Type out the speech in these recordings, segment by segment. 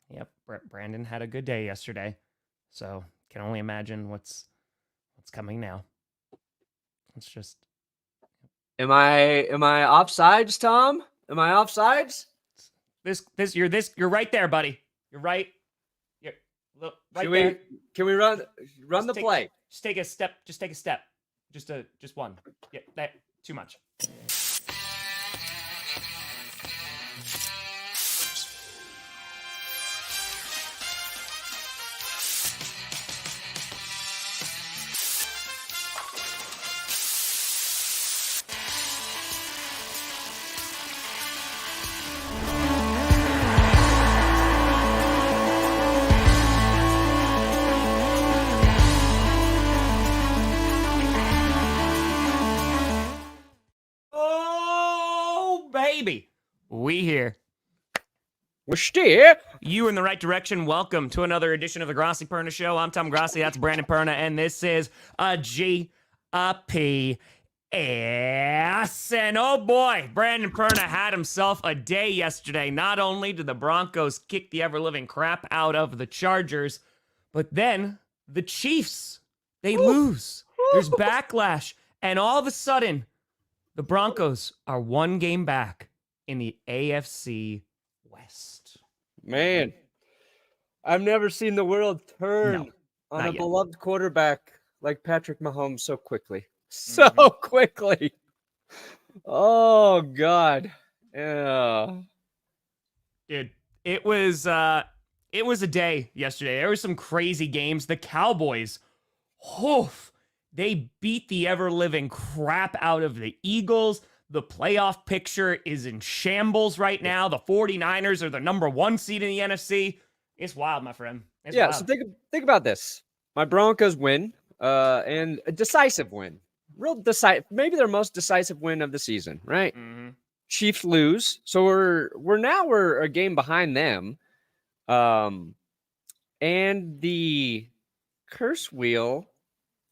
Yep, Brandon had a good day yesterday, so can only imagine what's coming now. It's just. Am I offsides, Tom? Am I offsides? You're right there, buddy. You're right. You're right there. Can we run the play? Just take a step. Just one. Yeah, that too much. We here. We're still. You in the right direction. Welcome to another edition of the Grassi Perna Show. I'm Tom Grassi. That's Brandon Perna. And this is a G, a P, S. And oh boy, Brandon Perna had himself a day yesterday. Not only did the Broncos kick the ever-living crap out of the Chargers, but then the Chiefs, they lose. There's backlash. And all of a sudden, the Broncos are one game back in the AFC West. Man, I've never seen the world turn on a beloved quarterback like Patrick Mahomes so quickly. So quickly. Oh, God. Yeah. Dude, it was a day yesterday. There were some crazy games. The Cowboys, they beat the ever-living crap out of the Eagles. The playoff picture is in shambles right now. The 49ers are the number 1 seed in the NFC. It's wild, my friend. It's wild. So think about this. My Broncos win, and a decisive win. Maybe their most decisive win of the season, right? Mm-hmm. Chiefs lose. So we're a game behind them. And the curse wheel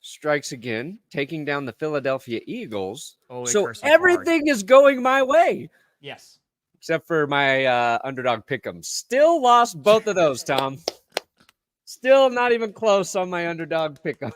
strikes again, taking down the Philadelphia Eagles. So everything is going my way. Yes. Except for my underdog pick'em. Still lost both of those, Tom. Still not even close on my underdog pick'em.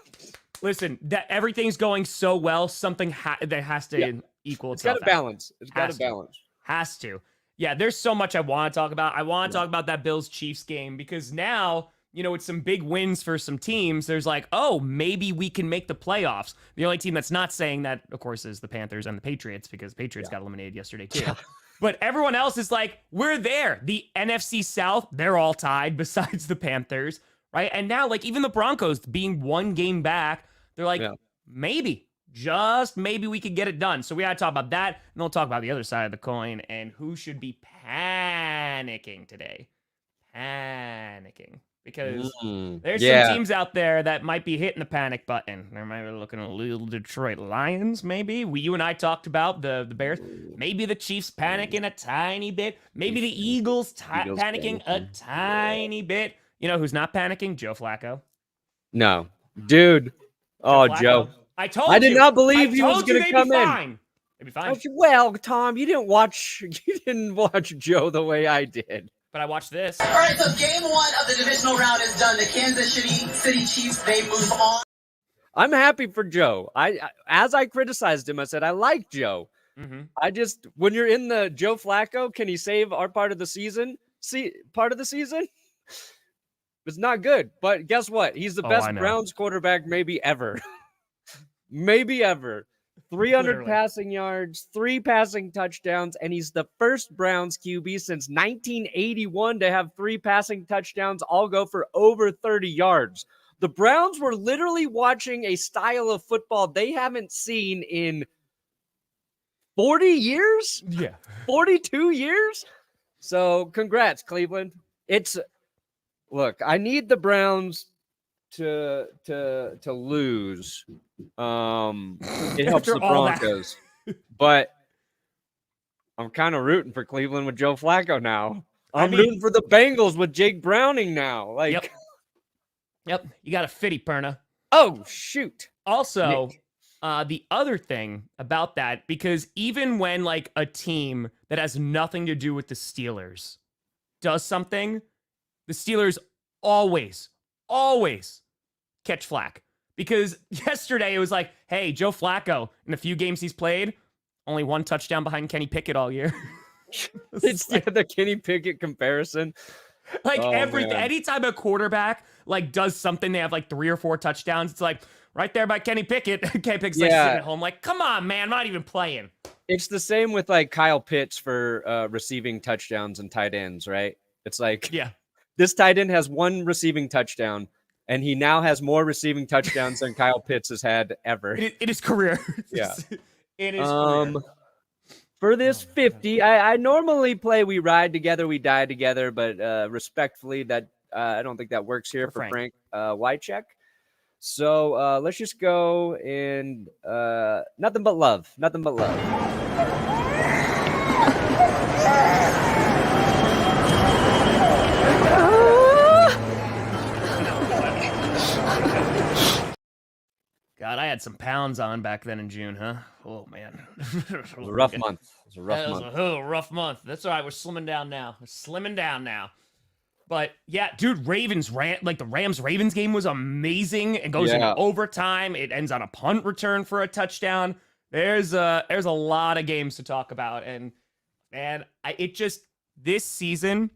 Listen, everything's going so well, something that has to equal itself. It's got to balance. It's got to balance. Has to. Yeah, there's so much I want to talk about. I want to talk about that Bills-Chiefs game because now, it's some big wins for some teams. There's like, oh, maybe we can make the playoffs. The only team that's not saying that, of course, is the Panthers and the Patriots because the Patriots got eliminated yesterday too. But everyone else is like, we're there. The NFC South, they're all tied besides the Panthers, right? And now, like, even the Broncos being one game back, they're like, maybe, just maybe we could get it done. So we got to talk about that, and then we'll talk about the other side of the coin and who should be panicking today. Panicking. Because there's some teams out there that might be hitting the panic button. They might be looking at little Detroit Lions, maybe. You and I talked about the Bears. Maybe the Chiefs panicking a tiny bit. Maybe the Eagles panicking a tiny bit. You know who's not panicking? Joe Flacco. No. Dude. Oh, Joe. I told you. I did not believe he was going to come in. They'd be fine. Well, Tom, you didn't watch Joe the way I did. But I watched this. All right, so game 1 of the divisional round is done. The Kansas City Chiefs, they move on. I'm happy for Joe. As I criticized him, I said, I like Joe. I just, when you're in the Joe Flacco, can he save our part of the season? It's not good. But guess what? He's the best Browns quarterback maybe ever. Maybe ever. 300 passing yards, 3 passing touchdowns, and he's the first Browns QB since 1981 to have 3 passing touchdowns, all go for over 30 yards. The Browns were literally watching a style of football they haven't seen in 40 years? Yeah. 42 years? So, congrats, Cleveland. Look, I need the Browns to lose. It helps the Broncos. But I'm kind of rooting for Cleveland with Joe Flacco now. I'm rooting for the Bengals with Jake Browning now. Yep. You got a fitty, Perna. Oh, shoot. Also, the other thing about that, because even when like a team that has nothing to do with the Steelers does something, the Steelers always catch flack. Because yesterday it was like, hey, Joe Flacco, in the few games he's played, only 1 touchdown behind Kenny Pickett all year. It's like, the Kenny Pickett comparison. Like anytime a quarterback like does something, they have like 3 or 4 touchdowns. It's like right there by Kenny Pickett. Kenny Pickett's like sitting at home, like, come on, man, I'm not even playing. It's the same with like Kyle Pitts for receiving touchdowns and tight ends, right? It's like, this tight end has 1 receiving touchdown, and he now has more receiving touchdowns than Kyle Pitts has had ever in his career. Yeah. In his career. For this 50, I normally play We Ride Together, We Die Together, but respectfully, that I don't think that works here for Frank Wycheck. So let's just go and nothing but love. Nothing but love. God, I had some pounds on back then in June, huh? Oh, man. It was a rough month. It was a rough month. That's all right. We're slimming down now. But, yeah, dude, the Rams-Ravens game was amazing. It goes into overtime. It ends on a punt return for a touchdown. There's a lot of games to talk about. And, man, this season,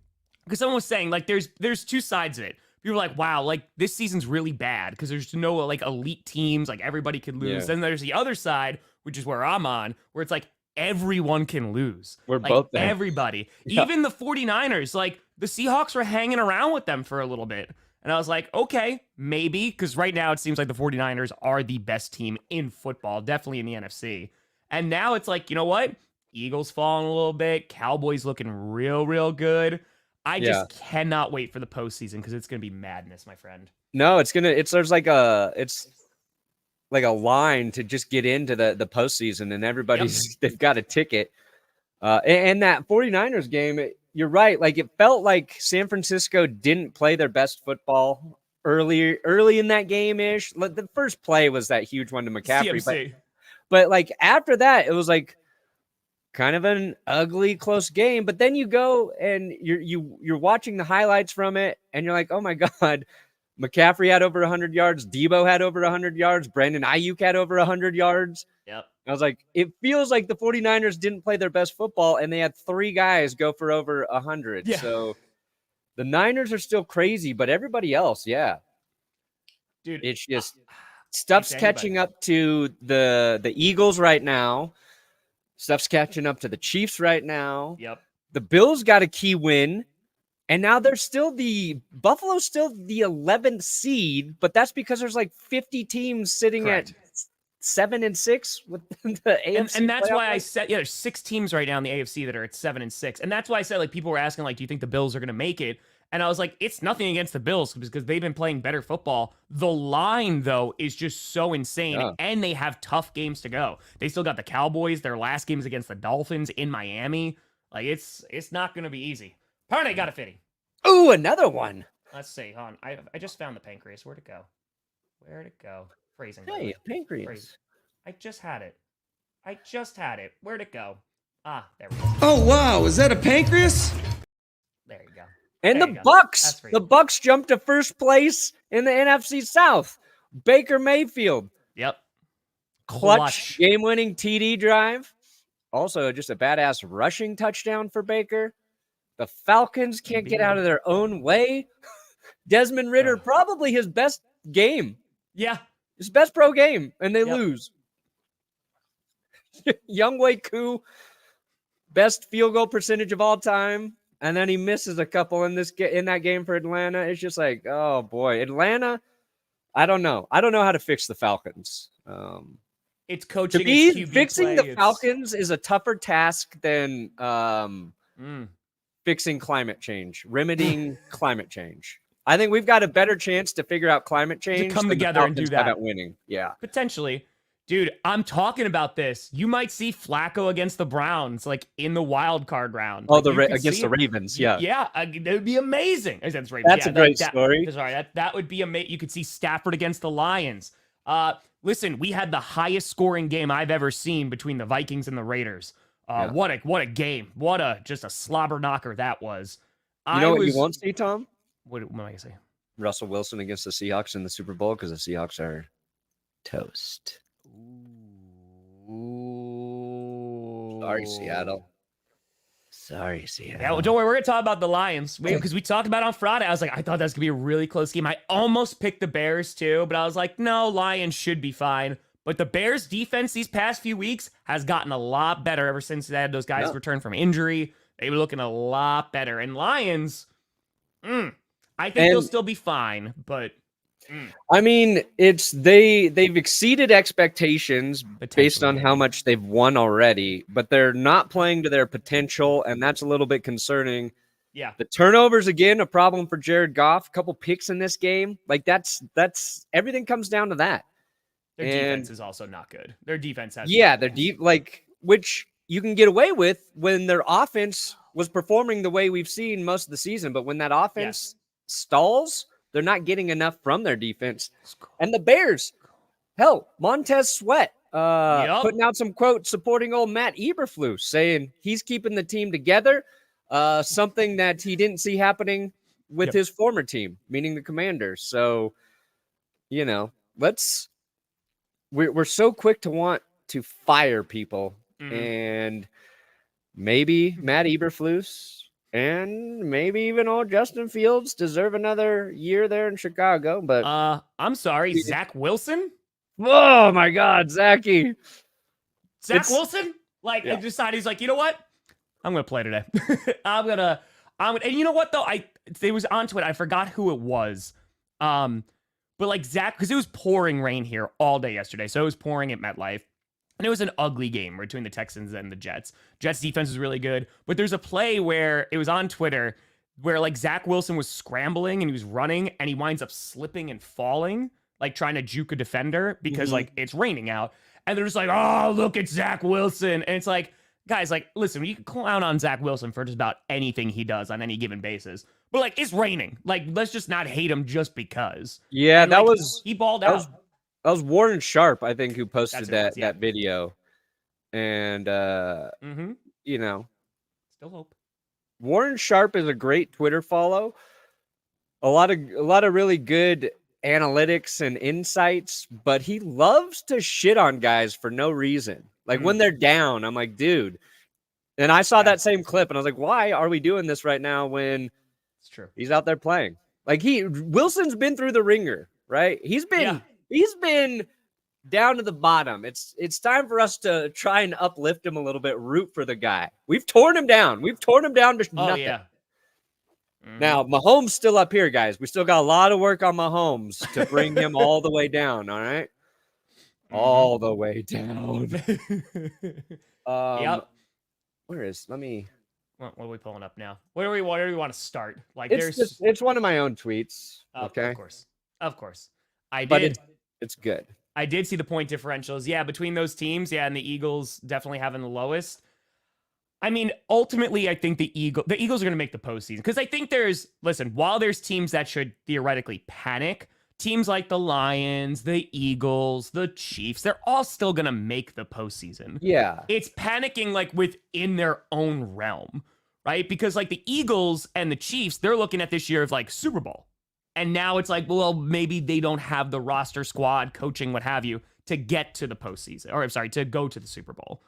because someone was saying, like, there's 2 sides of it. People were like, wow, like this season's really bad because there's no like elite teams, like everybody could lose. Then there's the other side, which is where I'm on, where it's like everyone can lose. We're like, both there. Everybody. Even the 49ers, like the Seahawks were hanging around with them for a little bit. And I was like, okay, maybe, because right now it seems like the 49ers are the best team in football, definitely in the NFC. And now it's like, you know what? Eagles falling a little bit, Cowboys looking real good. I just cannot wait for the postseason because it's going to be madness, my friend. No, there's like a line to just get into the postseason, and they've got a ticket. And that 49ers game, you're right. Like it felt like San Francisco didn't play their best football early in that game ish. The first play was that huge one to McCaffrey, but like after that, it was like kind of an ugly, close game. But then you go and you're watching the highlights from it, and you're like, oh my God, McCaffrey had over 100 yards. Debo had over 100 yards. Brandon Ayuk had over 100 yards. Yep. I was like, it feels like the 49ers didn't play their best football, and they had 3 guys go for over 100. Yeah. So the Niners are still crazy, but everybody else, dude, it's just stuff's catching up to the Eagles right now. Stuff's catching up to the Chiefs right now. Yep. The Bills got a key win, and now they're still Buffalo's still the 11th seed, but that's because there's like 50 teams sitting at 7-6 with the AFC. And that's why I said, there's 6 teams right now in the AFC that are at 7-6. And that's why I said, like, people were asking, like, do you think the Bills are going to make it? And I was like, it's nothing against the Bills because they've been playing better football. The line, though, is just so insane, and they have tough games to go. They still got the Cowboys. Their last game is against the Dolphins in Miami. Like, it's not going to be easy. Party got a fitty. Ooh, another one. Let's see. Hold on. I just found the pancreas. Where'd it go? Phrasing. Hey, pancreas. I just had it. Where'd it go? Ah, there we go. Oh, wow. Is that a pancreas? There you go. And the Bucks jumped to first place in the NFC South. Baker Mayfield. Yep. Clutch game-winning TD drive. Also, just a badass rushing touchdown for Baker. The Falcons can't get out of their own way. Desmond Ridder, probably his best game. Yeah. His best pro game, and they lose. Younghoe Koo, best field goal percentage of all time. And then he misses a couple in that game for Atlanta. It's just like, oh boy, Atlanta. I don't know how to fix the Falcons. It's coaching. Fixing the Falcons is a tougher task than fixing climate change, remedying climate change. I think we've got a better chance to figure out climate change to come together and do that. At winning, potentially. Dude, I'm talking about this. You might see Flacco against the Browns, like in the wild card round. Oh, against the Ravens, yeah, that would be amazing. That's a great story. Sorry, that would be amazing. You could see Stafford against the Lions. Listen, we had the highest scoring game I've ever seen between the Vikings and the Raiders. What a game! Just a slobber knocker that was. You know what you won't see, Tom? What am I going to say? Russell Wilson against the Seahawks in the Super Bowl because the Seahawks are toast. Ooh. Sorry, Seattle. Yeah, well, don't worry. We're going to talk about the Lions because we talked about it on Friday. I was like, I thought that was going to be a really close game. I almost picked the Bears too, but I was like, no, Lions should be fine. But the Bears defense these past few weeks has gotten a lot better ever since they had those guys return from injury. They were looking a lot better. And Lions, I think they'll still be fine, but I mean, they've exceeded expectations based on how much they've won already, but they're not playing to their potential, and that's a little bit concerning. Yeah. The turnovers, again, a problem for Jared Goff. A couple picks in this game. Like, that's everything comes down to that. Their defense is also not good. Their defense has they're deep, which you can get away with when their offense was performing the way we've seen most of the season. But when that offense stalls, they're not getting enough from their defense. And the Bears, hell, Montez Sweat putting out some quotes supporting old Matt Eberflus, saying he's keeping the team together, something that he didn't see happening with his former team, meaning the Commanders. So, we're so quick to want to fire people, and maybe Matt Eberflus and maybe even old Justin Fields deserve another year there in Chicago. But I'm sorry, Zach Wilson. Oh my God, Zachy. Zach Wilson? He decided, he's like, you know what? I'm gonna play today. I'm gonna, and you know what though? It was on Twitter. I forgot who it was. But Zach, because it was pouring rain here all day yesterday, so it was pouring at MetLife. And it was an ugly game between the Texans and the Jets. Jets defense was really good. But there's a play where it was on Twitter where Zach Wilson was scrambling and he was running and he winds up slipping and falling, trying to juke a defender because it's raining out. And they're just like, oh, look at Zach Wilson. And it's like, guys, listen, you can clown on Zach Wilson for just about anything he does on any given basis. But it's raining. Let's just not hate him just because. Yeah, and, he balled out. That was Warren Sharp, I think, who posted that video. And, still hope. Warren Sharp is a great Twitter follow. A lot of really good analytics and insights, but he loves to shit on guys for no reason. When they're down, I'm like, dude. And I saw that same clip, and I was like, why are we doing this right now when it's true he's out there playing? Wilson's been through the ringer, right? He's been down to the bottom. It's time for us to try and uplift him a little bit, root for the guy. We've torn him down. To nothing. Yeah. Now, Mahomes still up here, guys. We still got a lot of work on Mahomes to bring him all the way down, all right? All the way down. Where is? Let me. What are we pulling up now? Where do we want to start? It's one of my own tweets. Okay, of course. It's good. I did see the point differentials. Yeah, between those teams. Yeah, and the Eagles definitely having the lowest. I mean, ultimately, I think the Eagles are going to make the postseason because I think while there's teams that should theoretically panic, teams like the Lions, the Eagles, the Chiefs, they're all still going to make the postseason. Yeah. It's panicking within their own realm, right? Because the Eagles and the Chiefs, they're looking at this year of Super Bowl. And now it's well, maybe they don't have the roster, squad, coaching, what have you, to get to the postseason. Or I'm sorry, to go to the Super Bowl.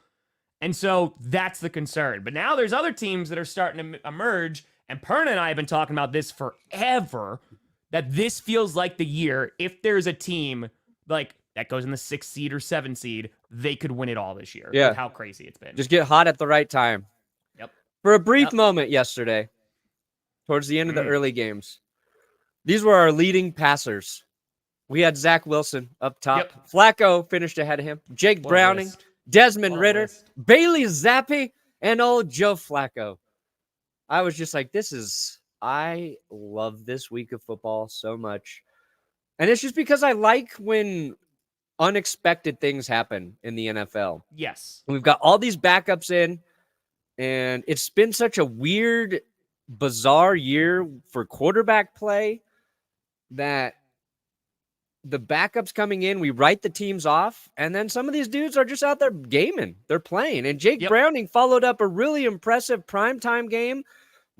And so that's the concern. But now there's other teams that are starting to emerge. And Perna and I have been talking about this forever, that this feels like the year, if there's a team that goes in the 6th seed or 7th seed, they could win it all this year. Yeah. With how crazy it's been. Just get hot at the right time. Yep. For a brief moment yesterday, towards the end of the early games, these were our leading passers. We had Zach Wilson up top. Yep. Flacco finished ahead of him. Jake Browning, Desmond Ridder, Bailey Zappi, and old Joe Flacco. I was just like, I love this week of football so much. And it's just because I like when unexpected things happen in the NFL. Yes. We've got all these backups in, and it's been such a weird, bizarre year for quarterback play that the backups coming in, we write the teams off, and then some of these dudes are just out there gaming. They're playing. And Jake Browning followed up a really impressive primetime game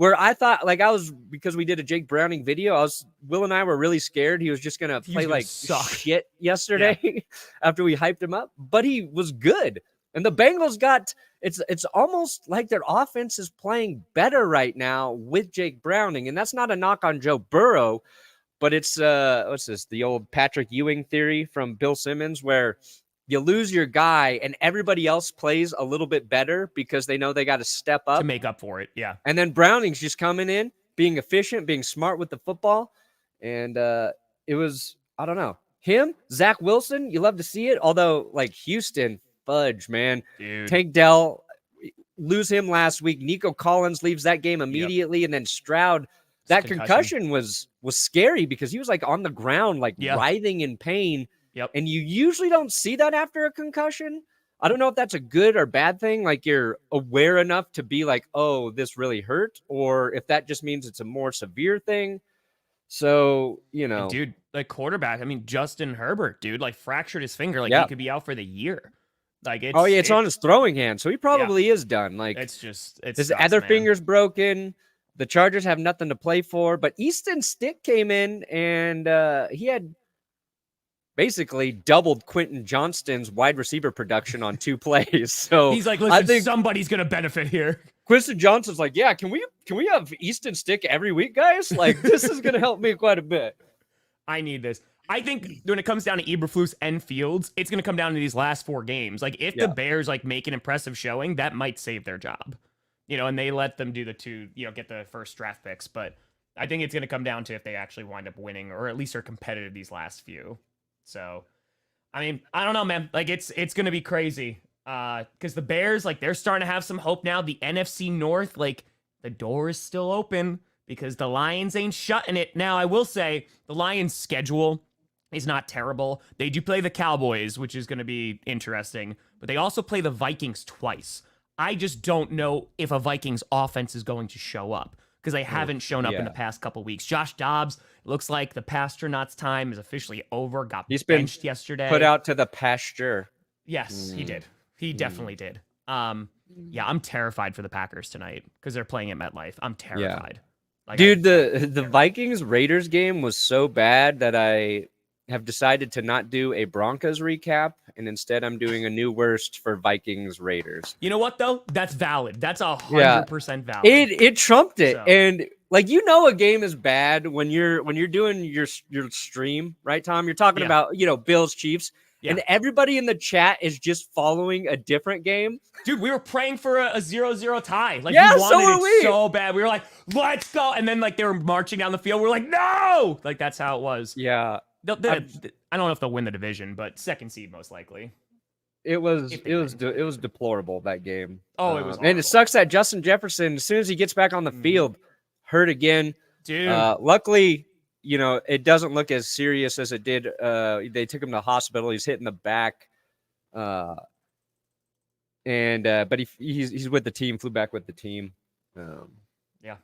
where I thought, like, because we did a Jake Browning video, Will and I were really scared he was just going to play like shit yesterday after we hyped him up, but he was good. And the Bengals it's almost like their offense is playing better right now with Jake Browning. And that's not a knock on Joe Burrow, but it's, the old Patrick Ewing theory from Bill Simmons, where you lose your guy and everybody else plays a little bit better because they know they got to step up to make up for it. Yeah. And then Browning's just coming in, being efficient, being smart with the football. And it was, I don't know, him, Zach Wilson, you love to see it. Although, like, Houston, fudge, man. Dude. Tank Dell, lose him last week. Nico Collins leaves that game immediately. And then Stroud, that concussion was scary because he was like on the ground, like writhing in pain. Yep. And you usually don't see that after a concussion. I don't know if that's a good or bad thing. Like, you're aware enough to be like, oh, this really hurt, or if that just means it's a more severe thing. So, and dude, like, quarterback, I mean, Justin Herbert, dude, like, fractured his finger. Like, he could be out for the year. Like, it's on his throwing hand. So he probably is done. Like, it's his other finger's broken. The Chargers have nothing to play for, but Easton Stick came in and he had basically doubled Quentin Johnston's wide receiver production on 2 plays. So he's like, listen, I think somebody's going to benefit here. Quentin Johnston's like, yeah, can we have Easton Stick every week, guys? Like, this is going to help me quite a bit. I need this. I think when it comes down to Eberflus and Fields, it's going to come down to these last 4 games. Like, if the Bears, like, make an impressive showing, that might save their job. And they let them do the 2, get the first draft picks. But I think it's going to come down to if they actually wind up winning, or at least are competitive these last few. So, I mean, I don't know, man. Like, it's going to be crazy. Because the Bears, like, they're starting to have some hope now. The NFC North, like, the door is still open because the Lions ain't shutting it. Now, I will say the Lions' schedule is not terrible. They do play the Cowboys, which is going to be interesting. But they also play the Vikings twice. I just don't know if a Vikings offense is going to show up because they haven't shown up in the past couple weeks. Josh Dobbs, looks like the Pasternot's time is officially over. He's benched yesterday. Put out to the pasture. Yes, he did. He definitely did. Yeah, I'm terrified for the Packers tonight because they're playing at MetLife. I'm terrified. Like, dude, the Vikings-Raiders game was so bad that I have decided to not do a Broncos recap, and instead I'm doing a new worst for Vikings-Raiders. You know what, though? That's valid. That's 100% valid. It trumped it. So. And, like, a game is bad when you're doing your stream, right, Tom? You're talking about, Bills, Chiefs. Yeah. And everybody in the chat is just following a different game. Dude, we were praying for a 0-0 tie. Like, we wanted it so bad. We were like, let's go. And then, like, they were marching down the field. We're like, no! Like, that's how it was. Yeah. I don't know if they'll win the division, but 2nd seed most likely. It was deplorable, that game. Oh, it was horrible. And it sucks that Justin Jefferson, as soon as he gets back on the field, hurt again. Dude. Luckily, it doesn't look as serious as it did. They took him to the hospital. He's hit in the back. But he's with the team, flew back with the team.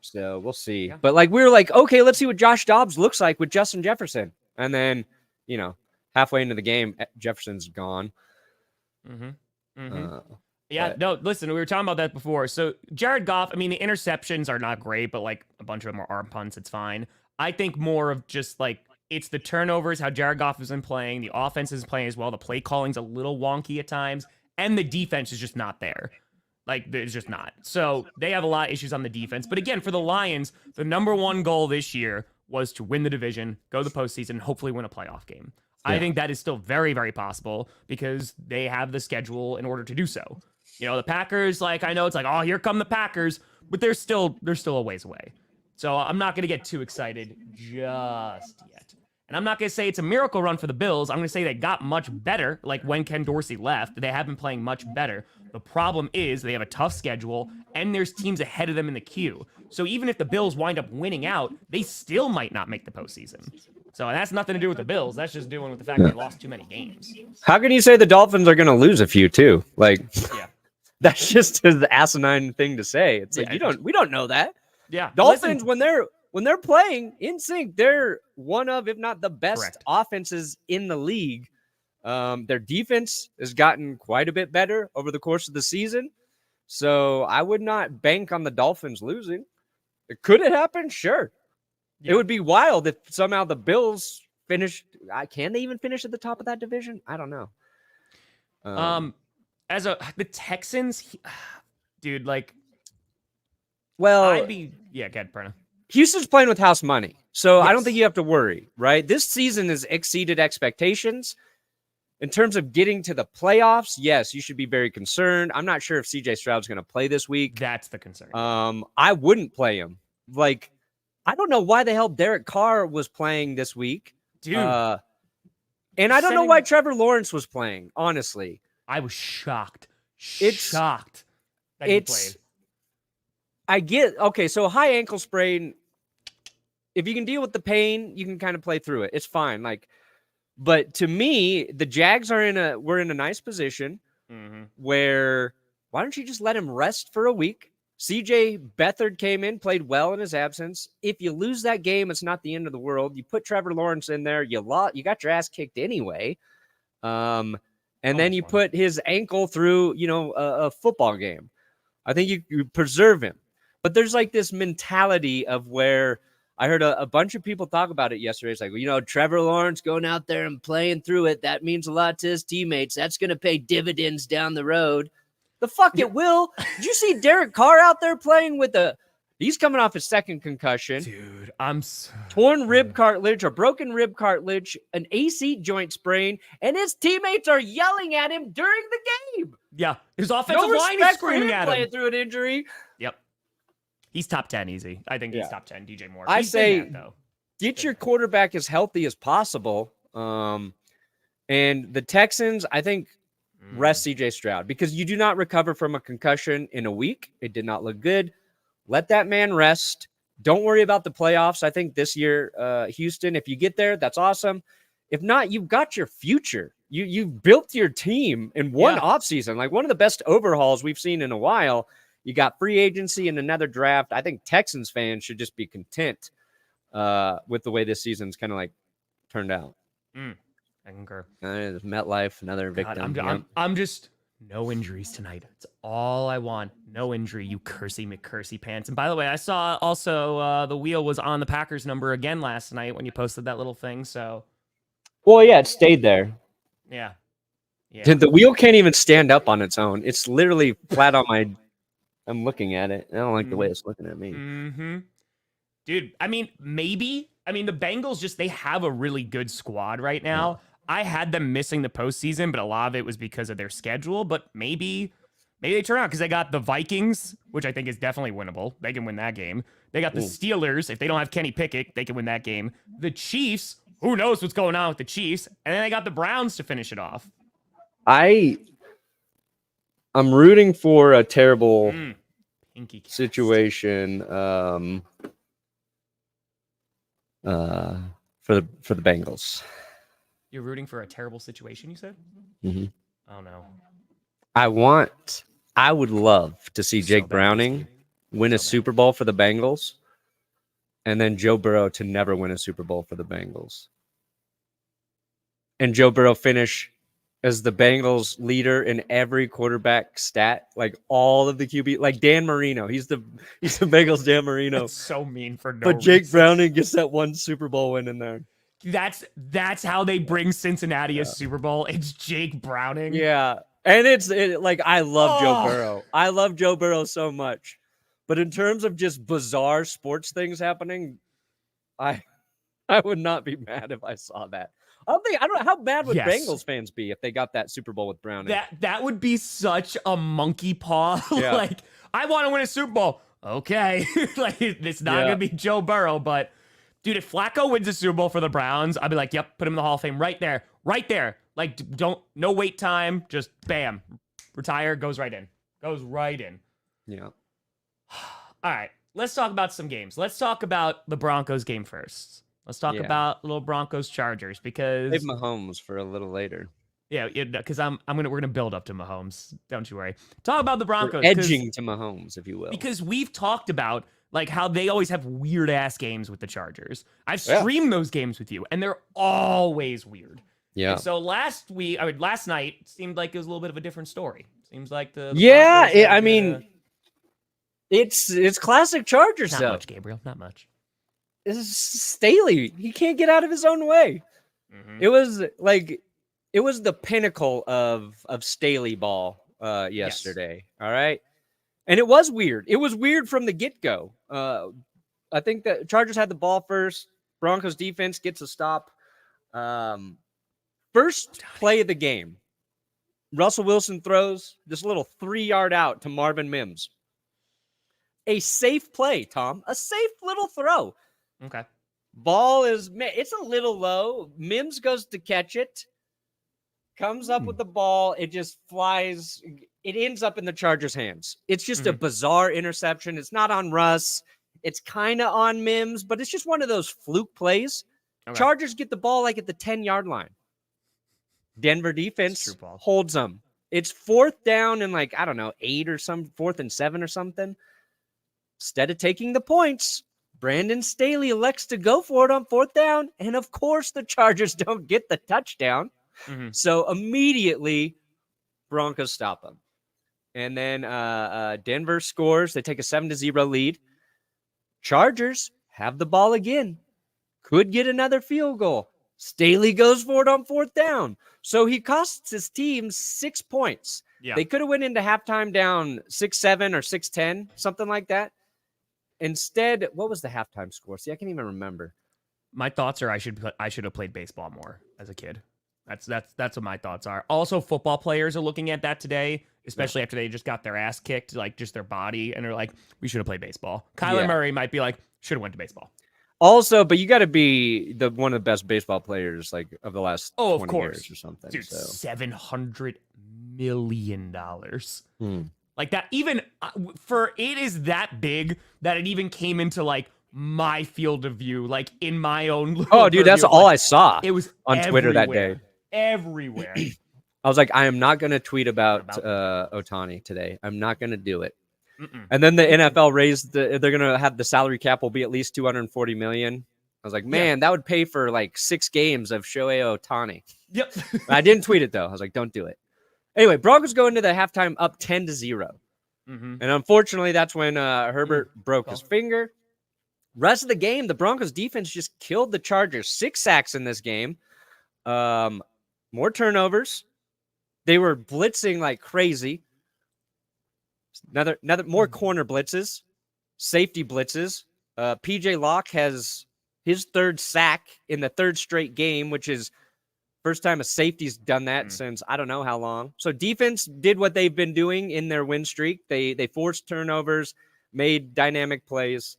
So we'll see. Yeah. But, like, we were like, okay, let's see what Josh Dobbs looks like with Justin Jefferson. And then, halfway into the game, Jefferson's gone. No, listen, we were talking about that before. So Jared Goff, I mean, the interceptions are not great, but, like, a bunch of them are arm punts. It's fine. I think more of just, like, it's the turnovers, how Jared Goff has been playing. The offense is playing as well. The play calling's a little wonky at times. And the defense is just not there. Like, it's just not. So they have a lot of issues on the defense. But again, for the Lions, the number 1 goal this year was to win the division, go to the postseason, and hopefully win a playoff game. Yeah. I think that is still very, very possible because they have the schedule in order to do so. The Packers, like, I know it's like, oh, here come the Packers, but they're still a ways away. So I'm not going to get too excited just yet. And I'm not going to say it's a miracle run for the Bills. I'm going to say they got much better, like when Ken Dorsey left. They have been playing much better. The problem is they have a tough schedule, and there's teams ahead of them in the queue. So even if the Bills wind up winning out, they still might not make the postseason. So that's nothing to do with the Bills. That's just doing with the fact they lost too many games. How can you say the Dolphins are going to lose a few, too? Like, that's just the asinine thing to say. It's like, we don't know that. Yeah. Dolphins, when they're playing in sync, they're one of, if not the best offenses in the league. Their defense has gotten quite a bit better over the course of the season. So I would not bank on the Dolphins losing. Could it happen? Sure. Yeah. It would be wild if somehow the Bills finished. Can they even finish at the top of that division? I don't know. The Texans, dude, like, well, go ahead, Perna. Houston's playing with house money, so I don't Yes. think you have to worry, right? This season has exceeded expectations. In terms of getting to the playoffs, yes, you should be very concerned. I'm not sure if CJ Stroud's going to play this week. That's the concern. I wouldn't play him. Like, I don't know why the hell Derek Carr was playing this week. Dude. And I don't know why Trevor Lawrence was playing, honestly. I was shocked. Shocked that he played. I get, okay, so high ankle sprain, if you can deal with the pain, you can kind of play through it. It's fine. Like, but to me, the Jags we're in a nice position where why don't you just let him rest for a week? CJ Beathard came in, played well in his absence. If you lose that game, it's not the end of the world. You put Trevor Lawrence in there, you got your ass kicked anyway. And then you put his ankle through, a football game. I think you preserve him. But there's like this mentality of where I heard a bunch of people talk about it yesterday. It's like, Trevor Lawrence going out there and playing through it, that means a lot to his teammates. That's going to pay dividends down the road. The fuck it will. Did you see Derek Carr out there playing with he's coming off his second concussion. Dude, torn rib cartilage or broken rib cartilage, an AC joint sprain, and his teammates are yelling at him during the game. Yeah, his offensive line is screaming at him. Playing through an injury. Yep. He's top 10 easy. I think he's top 10, DJ Moore. I say get your quarterback as healthy as possible. And the Texans, I think, rest CJ Stroud because you do not recover from a concussion in a week. It did not look good. Let that man rest. Don't worry about the playoffs. I think this year, Houston, if you get there, that's awesome. If not, you've got your future. You've built your team in one offseason, like one of the best overhauls we've seen in a while. You got free agency and another draft. I think Texans fans should just be content with the way this season's kind of like turned out. I concur. MetLife, another victim. I'm just no injuries tonight. It's all I want. No injury, you cursey McCursey pants. And by the way, I saw also the wheel was on the Packers number again last night when you posted that little thing. So, well, yeah, it stayed there. Yeah. The wheel can't even stand up on its own. It's literally flat on my. I'm looking at it. I don't like the way it's looking at me. Dude, I mean, the Bengals they have a really good squad right now. I had them missing the postseason, but a lot of it was because of their schedule. But maybe they turn out because they got the Vikings, which I think is definitely winnable. They can win that game. They got the Steelers. If they don't have Kenny Pickett, they can win that game. The Chiefs, who knows what's going on with the Chiefs? And then they got the Browns to finish it off. I'm rooting for a terrible situation for the Bengals. You're rooting for a terrible situation, you said? Oh, no. I would love to see Jake Browning win a Super Bowl for the Bengals and then Joe Burrow to never win a Super Bowl for the Bengals. And Joe Burrow finish as the Bengals leader in every quarterback stat, like all of the QB, like Dan Marino. He's the Bengals Dan Marino. That's so mean for no But Jake reason. Browning gets that one Super Bowl win in there. That's how they bring Cincinnati a Super Bowl. It's Jake Browning. Yeah. And I love Joe Burrow. I love Joe Burrow so much. But in terms of just bizarre sports things happening, I would not be mad if I saw that. I don't know how bad would Bengals fans be if they got that Super Bowl with Browning. That would be such a monkey paw. Yeah. I want to win a Super Bowl. Okay. It's not going to be Joe Burrow, but dude, if Flacco wins a Super Bowl for the Browns, I'd be like, yep, put him in the Hall of Fame right there. Right there. No wait time. Just bam. Retire, goes right in. Yeah. All right. Let's talk about some games. Let's talk about the Broncos game first. Let's talk about little Broncos Chargers because save Mahomes for a little later. Yeah, because we're gonna build up to Mahomes. Don't you worry. Talk about the Broncos. We're edging to Mahomes, if you will. Because we've talked about how they always have weird ass games with the Chargers. I've streamed those games with you, and they're always weird. Yeah. And so last night seemed like it was a little bit of a different story. Seems like the It's classic Chargers, Not though. much, Gabriel. Not much. This is Staley. He can't get out of his own way. Mm-hmm. It was the pinnacle of Staley ball yesterday. Yes. All right. And it was weird. It was weird from the get-go. I think the Chargers had the ball first. Broncos defense gets a stop. First play of the game. Russell Wilson throws this little 3-yard out to Marvin Mims. A safe play, Tom. A safe little throw. Okay. Ball it's a little low. Mims goes to catch it. Comes up with the ball. It just flies. It ends up in the Chargers' hands. It's just a bizarre interception. It's not on Russ. It's kind of on Mims, but it's just one of those fluke plays. Okay. Chargers get the ball like at the 10-yard line. Denver defense holds them. It's 4th down and 8 or some 4th and 7 or something. Instead of taking the points, Brandon Staley elects to go for it on 4th down. And of course, the Chargers don't get the touchdown. Mm-hmm. So immediately, Broncos stop them. And then Denver scores. They take a 7-0 lead. Chargers have the ball again. Could get another field goal. Staley goes for it on 4th down. So he costs his team 6 points. Yeah. They could have went into halftime down 6-7 or 6-10, something like that. Instead, what was the halftime score? See, I can't even remember. My thoughts are I should have played baseball more as a kid. That's what my thoughts are. Also, football players are looking at that today, especially after they just got their ass kicked, just their body, and they're like, we should have played baseball. Kyler Murray might be like, should have went to baseball. Also, but you got to be one of the best baseball players of the last 20 years or something. Dude, so. $700 million. Like that, even for it is that big that it even came into my field of view, in my own. Oh, dude, that's all I saw. It was on Twitter that day. Everywhere. I was like, I am not going to tweet about Ohtani today. I'm not going to do it. Mm-mm. And then the NFL raised they're going to have the salary cap will be at least $240 million. I was like, man, that would pay for 6 games of Shohei Ohtani. Yep. I didn't tweet it though. I was like, don't do it. Anyway, Broncos go into the halftime up 10-0. Mm-hmm. And unfortunately, that's when Herbert broke his finger. Rest of the game, the Broncos defense just killed the Chargers. 6 sacks in this game. More turnovers. They were blitzing like crazy. Another more corner blitzes, safety blitzes. PJ Locke has his 3rd sack in the 3rd straight game, which is first time a safety's done that since I don't know how long. So defense did what they've been doing in their win streak. They forced turnovers, made dynamic plays.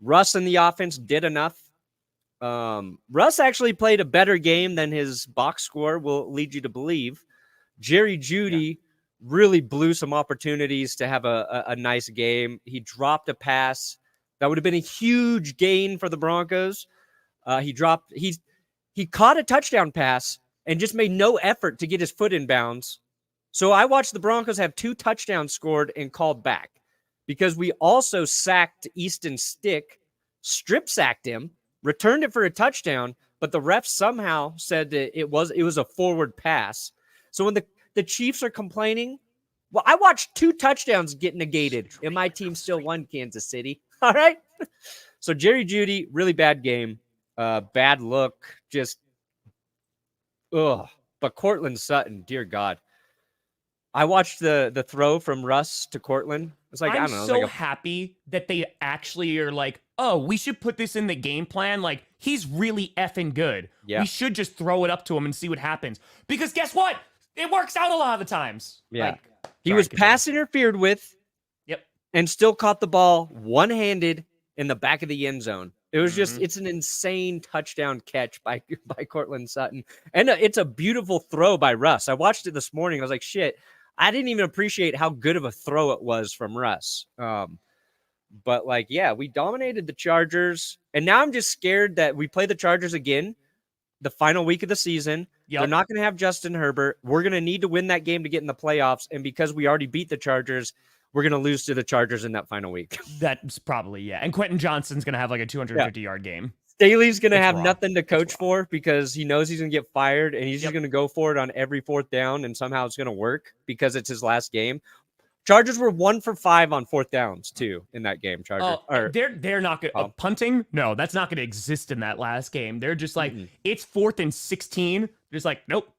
Russ and the offense did enough. Russ actually played a better game than his box score will lead you to believe. Jerry Jeudy really blew some opportunities to have a nice game. He dropped a pass that would have been a huge gain for the Broncos. He caught a touchdown pass and just made no effort to get his foot in bounds. So I watched the Broncos have 2 touchdowns scored and called back because we also sacked Easton Stick, strip sacked him, returned it for a touchdown, but the refs somehow said that it was a forward pass. So when the Chiefs are complaining, well, I watched 2 touchdowns get negated, and my team still won Kansas City. All right? So Jerry Jeudy, really bad game. Bad look. Just, ugh. But Cortland Sutton, dear God. I watched the throw from Russ to Cortland. It's like, I'm I don't know. so happy that they actually are like, oh, we should put this in the game plan. He's really effing good. Yeah. We should just throw it up to him and see what happens. Because guess what? It works out a lot of the times. Yeah. He was pass interfered with. Yep. And still caught the ball one-handed in the back of the end zone. It was just, it's an insane touchdown catch by Cortland Sutton. And it's a beautiful throw by Russ. I watched it this morning. I was like, shit, I didn't even appreciate how good of a throw it was from Russ. But we dominated the Chargers. And now I'm just scared that we play the Chargers again the final week of the season. Yep. They're not going to have Justin Herbert. We're going to need to win that game to get in the playoffs. And because we already beat the Chargers, we're going to lose to the Chargers in that final week. That's probably, yeah. And Quentin Johnston's going to have a 250-yard game. Staley's going to have nothing to coach for because he knows he's going to get fired, and he's just going to go for it on every 4th down, and somehow it's going to work because it's his last game. Chargers were 1 for 5 on 4th downs too in that game. Chargers. They're not going to punting. No, that's not going to exist in that last game. They're just like it's 4th and 16. Just like nope.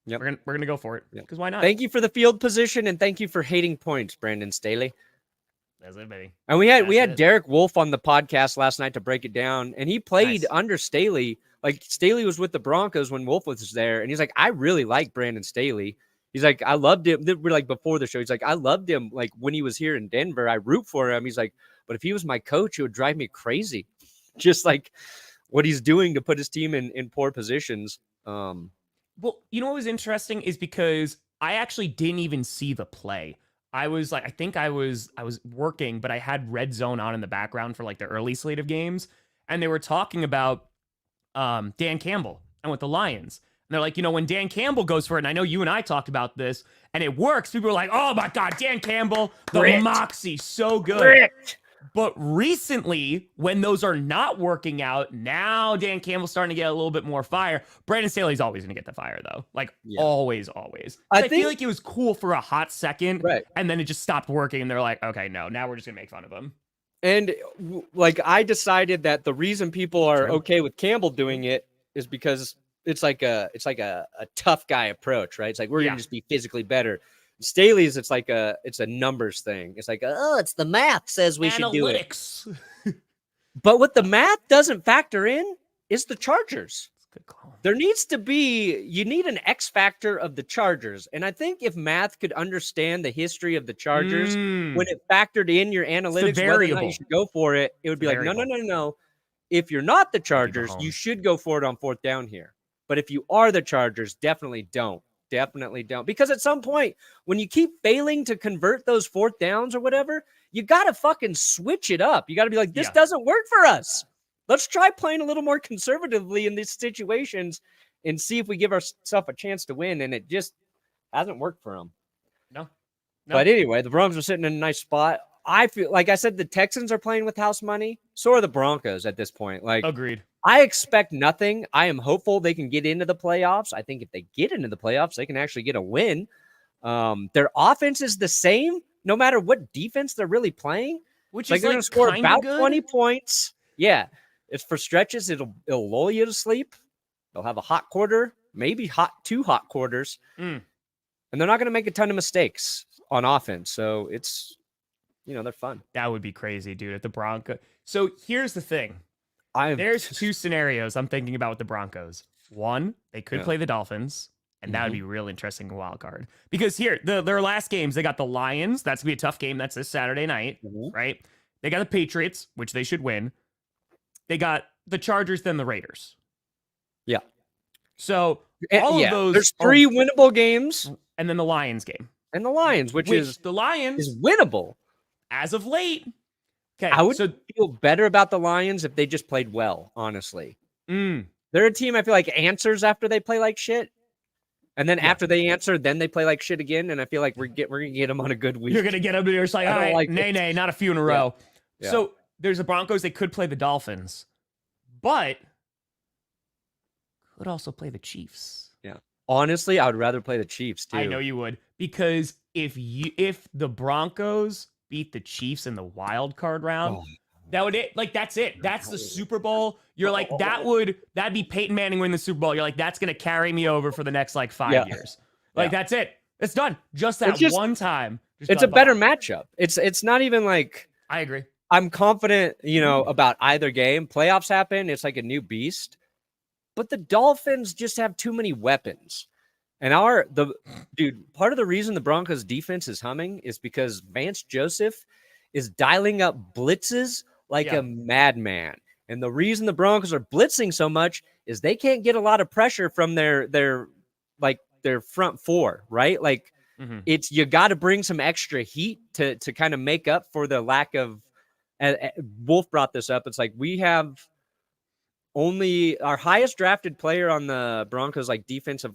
Yep. We're gonna go for it because why not? Thank you for the field position and thank you for hating points, Brandon Staley. That's it, baby. And we had Derek Wolf on the podcast last night to break it down, and he played under Staley. Like Staley was with the Broncos when Wolf was there, and he's like, I really like Brandon Staley. He's like, I loved him. We're like before the show. He's like, I loved him. Like when he was here in Denver, I root for him. He's like, but if he was my coach, it would drive me crazy. Just like what he's doing to put his team in poor positions. Well, you know what was interesting is because I actually didn't even see the play. I was like, I was working, but I had Red Zone on in the background for like the early slate of games, and they were talking about Dan Campbell and with the Lions. And they're like, when Dan Campbell goes for it, and I know you and I talked about this, and it works. People are like, oh my God, Dan Campbell, the moxie, so good. But recently, when those are not working out, now Dan Campbell's starting to get a little bit more fire. Brandon Staley's always going to get the fire, though. Like, always. I feel like it was cool for a hot second, and then it just stopped working, and they're like, okay, no, now we're just going to make fun of him. And, like, I decided that the reason people are okay with Campbell doing it is because it's like a tough guy approach, right? It's like, we're going to just be physically better. Staley's, it's a numbers thing. It's like, it's the math says we should do it. But what the math doesn't factor in is the Chargers. Good call. There needs to be, you need an X factor of the Chargers. And I think if math could understand the history of the Chargers, when it factored in your analytics, whether or not you should go for it, it would be like, no. If you're not the Chargers, you should go for it on 4th down here. But if you are the Chargers, definitely don't. Definitely don't. Because at some point, when you keep failing to convert those 4th downs or whatever, you got to fucking switch it up. You got to be like, this doesn't work for us. Let's try playing a little more conservatively in these situations and see if we give ourselves a chance to win. And it just hasn't worked for them. No. But anyway, the Broncos are sitting in a nice spot. I feel like I said, the Texans are playing with house money. So are the Broncos at this point. Like, agreed. I expect nothing. I am hopeful they can get into the playoffs. I think if they get into the playoffs, they can actually get a win. Their offense is the same, no matter what defense they're really playing. Which like is they're going to score about good. 20 points. Yeah. It's for stretches. It'll lull you to sleep. They'll have a hot quarter, maybe two hot quarters. And they're not going to make a ton of mistakes on offense. So it's, they're fun. That would be crazy, dude, at the Broncos. So here's the thing. There's two scenarios I'm thinking about with the Broncos. One, they could play the Dolphins, and that would be real interesting in wild card. Because here, their last games, they got the Lions. That's going to be a tough game. That's this Saturday night, right? They got the Patriots, which they should win. They got the Chargers, then the Raiders. Yeah. So all of those... There's 3 winnable games. And then the Lions game. And the Lions, which is the Lions is winnable. As of late. Okay, I would feel better about the Lions if they just played well, honestly. They're a team I feel like answers after they play like shit. And then after they answer, then they play like shit again. And I feel like we're going to get them on a good week. You're going to get them, and you're just like, all right, nay, not a few in a row. Yeah. So there's the Broncos. They could play the Dolphins, but could also play the Chiefs. Yeah. Honestly, I would rather play the Chiefs, too. I know you would. Because if the Broncos beat the Chiefs in the wild card round, that's it. That's the Super Bowl. You're like, that'd be Peyton Manning win the Super Bowl. You're like, that's gonna carry me over for the next 5 years. That's it. It's done. Just that one time. It's a better matchup. It's not even like, I agree. I'm confident, about either game. Playoffs happen. It's like a new beast. But the Dolphins just have too many weapons. And part of the reason the Broncos defense is humming is because Vance Joseph is dialing up blitzes like a madman. And the reason the Broncos are blitzing so much is they can't get a lot of pressure from their front four, right? Like it's, you got to bring some extra heat to kind of make up for the lack of, Wolf brought this up. It's like, we have only our highest drafted player on the Broncos, like defensive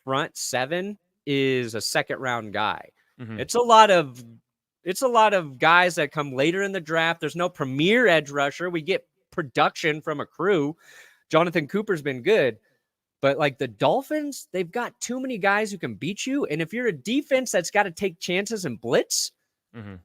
front 7 is a second round guy. It's a lot of guys that come later in the draft. There's no premier edge rusher. We get production from a crew. Jonathan Cooper's been good, but like the Dolphins, they've got too many guys who can beat you. And if you're a defense that's got to take chances and blitz, Mm-hmm.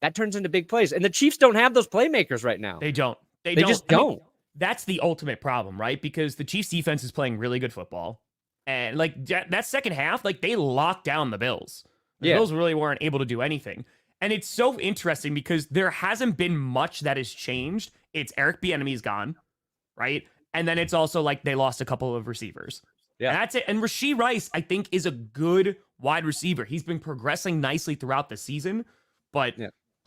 That turns into big plays. And the Chiefs don't have those playmakers right now. They don't. They just don't. I mean, that's the ultimate problem, right? Because the Chiefs defense is playing really good football. And like that second half, like they locked down the Bills. The Bills really weren't able to do anything. And it's so interesting because there hasn't been much that has changed. It's Eric Bieniemy's gone, right? And then it's also like they lost a couple of receivers. Yeah. And that's it. And Rashee Rice, I think, is a good wide receiver. He's been progressing nicely throughout the season, but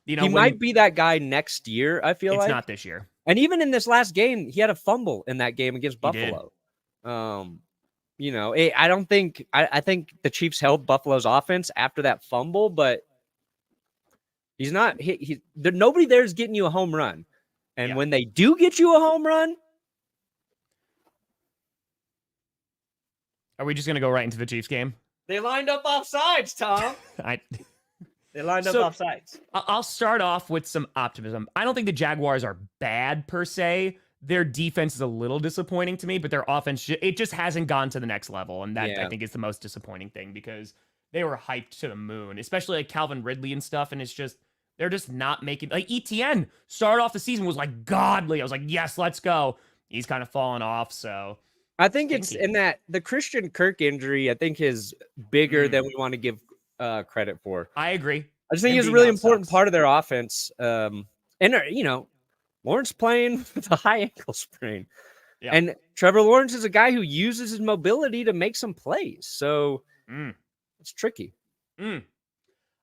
you know, he might be that guy next year, I feel like. It's not this year. And even in this last game, he had a fumble in that game against Buffalo. You know, I think the Chiefs held Buffalo's offense after that fumble, but he's not. Nobody there is getting you a home run, and when they do get you a home run, are we just gonna go right into the Chiefs game? They lined up offsides, Tom. They lined up offsides. I'll start off with some optimism. I don't think the Jaguars are bad per se. Their defense is a little disappointing to me, but their offense, it just hasn't gone to the next level. And that, I think, is the most disappointing thing because they were hyped to the moon, especially like Calvin Ridley and stuff. And it's just, they're just not making, like ETN started off the season was like godly. I was like, yes, let's go. He's kind of fallen off. So I think it's in that the Christian Kirk injury, I think is bigger than we want to give credit for. I agree. I just think he's a really important part of their offense. And, you know, Lawrence playing with a high ankle sprain. Yeah. And Trevor Lawrence is a guy who uses his mobility to make some plays. So it's tricky. We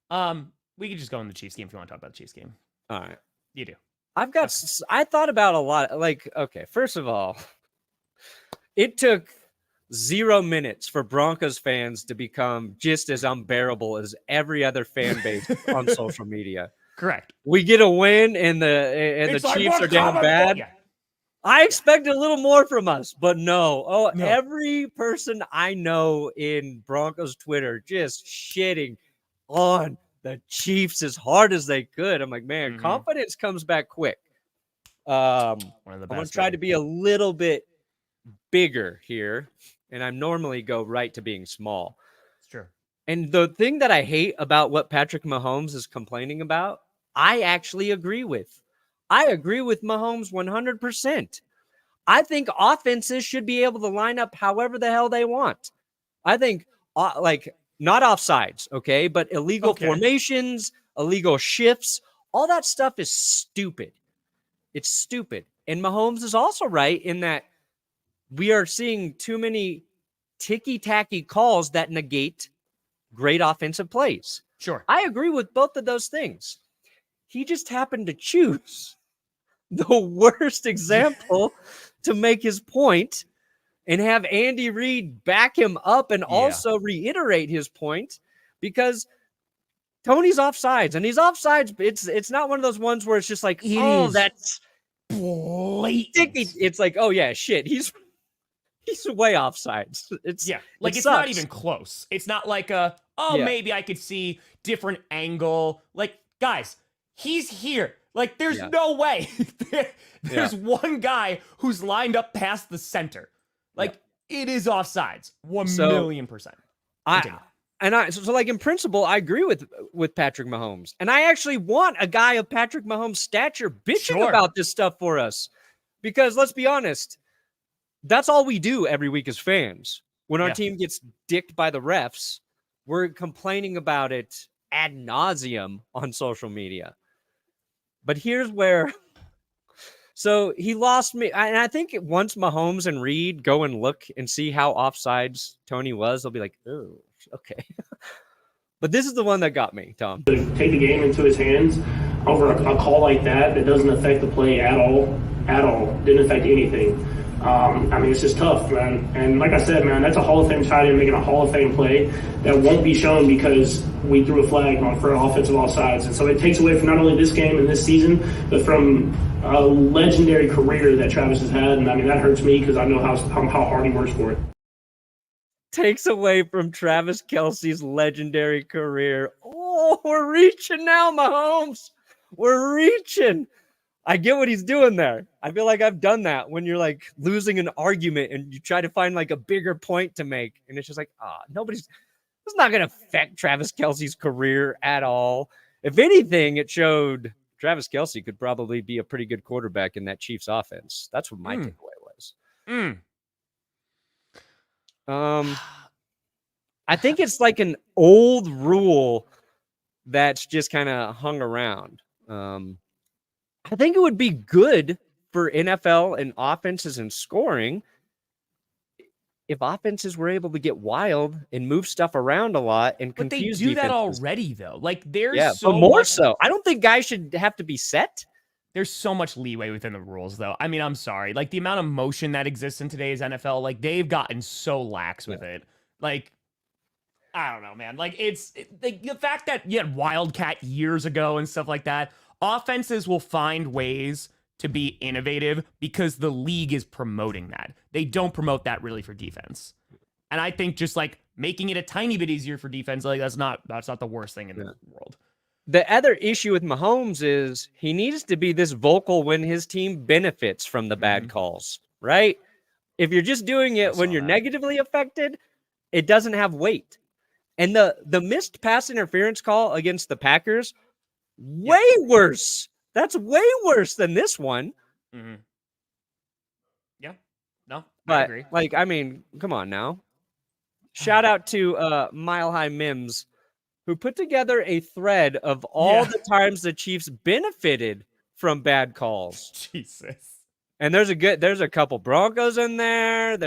could just go in the Chiefs game if you want to talk about the Chiefs game. All right. You do. I thought about a lot. Like, okay, first of all, it took 0 minutes for Broncos fans to become just as unbearable as every other fan base on social media. Correct. We get a win and the Chiefs are down bad. Yeah. I expected a little more from us, but no. Every person I know in Broncos Twitter just shitting on the Chiefs as hard as they could. I'm like, man, confidence comes back quick. I'm going to try to be a little bit bigger here, and I normally go right to being small. It's true. And the thing that I hate about what Patrick Mahomes is complaining about, I actually agree with. I agree with Mahomes 100%. I think offenses should be able to line up however the hell they want. I think, like, not offsides, okay? But illegal formations, illegal shifts, all that stuff is stupid. It's stupid. And Mahomes is also right in that we are seeing too many ticky-tacky calls that negate great offensive plays. Sure. I agree with both of those things. He just happened to choose the worst example to make his point and have Andy Reid back him up and also reiterate his point because Toney's offsides. And he's offsides. It's not one of those ones where it's just like, that's blatant. It's like, oh, yeah, shit. He's way offsides. It's not even close. It's not like maybe I could see different angle. Like, guys, he's here. Like, there's no way. There's one guy who's lined up past the center. Like, it is offsides. 1,000,000%. So like in principle, I agree with Patrick Mahomes. And I actually want a guy of Patrick Mahomes' stature bitching about this stuff for us. Because let's be honest, that's all we do every week as fans. When our team gets dicked by the refs, we're complaining about it ad nauseum on social media. But here's where, so he lost me. And I think once Mahomes and Reed go and look and see how offsides Toney was, they'll be like, oh, okay. But this is the one that got me, Tom. To take the game into his hands over a call like that doesn't affect the play at all. Didn't affect anything. I mean, it's just tough, man. And like I said, man, that's a Hall of Fame tight end making a Hall of Fame play that won't be shown because we threw a flag for offensive offsides. And so it takes away from not only this game and this season, but from a legendary career that Travis has had. And I mean, that hurts me because I know how hard he works for it. Takes away from Travis Kelce's legendary career. Oh, we're reaching now, Mahomes. We're reaching. I get what he's doing there. I feel like I've done that when you're like losing an argument and you try to find like a bigger point to make. And it's just like, it's not going to affect Travis Kelce's career at all. If anything, it showed Travis Kelce could probably be a pretty good quarterback in that Chiefs offense. That's what my takeaway was. I think it's like an old rule that's just kind of hung around. I think it would be good for NFL and offenses and scoring if offenses were able to get wild and move stuff around a lot and confuse But they do that defenses. already, though. Like, there's but more so. I don't think guys should have to be set. There's so much leeway within the rules, though. I mean, I'm sorry. Like, the amount of motion that exists in today's NFL, like, they've gotten so lax with it. Like, I don't know, man. Like, the fact that you had Wildcat years ago and stuff like that, offenses will find ways to be innovative because the league is promoting that. They don't promote that really for defense. And I think just, like, making it a tiny bit easier for defense, like, that's not the worst thing in the world. The other issue with Mahomes is he needs to be this vocal when his team benefits from the bad calls, right? If you're just doing it when you're negatively affected, it doesn't have weight. And the missed pass interference call against the Packers, way worse. That's way worse than this one. Yeah. No, but, I agree. Like, I mean, come on now. Shout out to Mile High Mims, who put together a thread of all the times the Chiefs benefited from bad calls. Jesus. And there's a couple Broncos in there.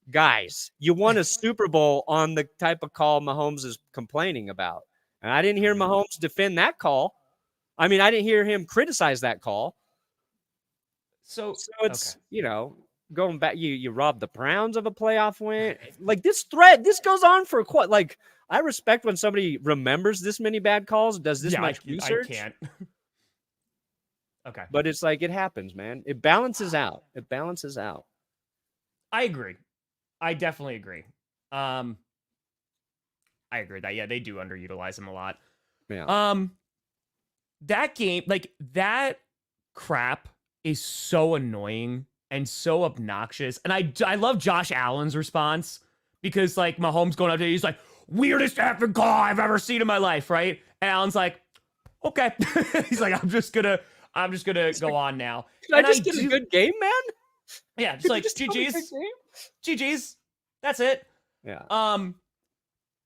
Guys, you won a Super Bowl on the type of call Mahomes is complaining about. And I didn't hear Mahomes defend that call. I mean, I didn't hear him criticize that call. So it's, going back, you robbed the Browns of a playoff win. Like, this goes on for quite, like, I respect when somebody remembers this many bad calls, does this much research. I can't. Okay. But it's like, it happens, man. It balances out. I agree. I definitely agree. I agree with that. Yeah, they do underutilize him a lot. Yeah. That game, like, that crap is so annoying and so obnoxious. And I love Josh Allen's response because, like, Mahomes going up there, he's like, weirdest effing call I've ever seen in my life, right? And Allen's like, okay. He's like, I'm just gonna go on now. Can I just get a good game, man? Yeah, just like GG's. That's it. Yeah.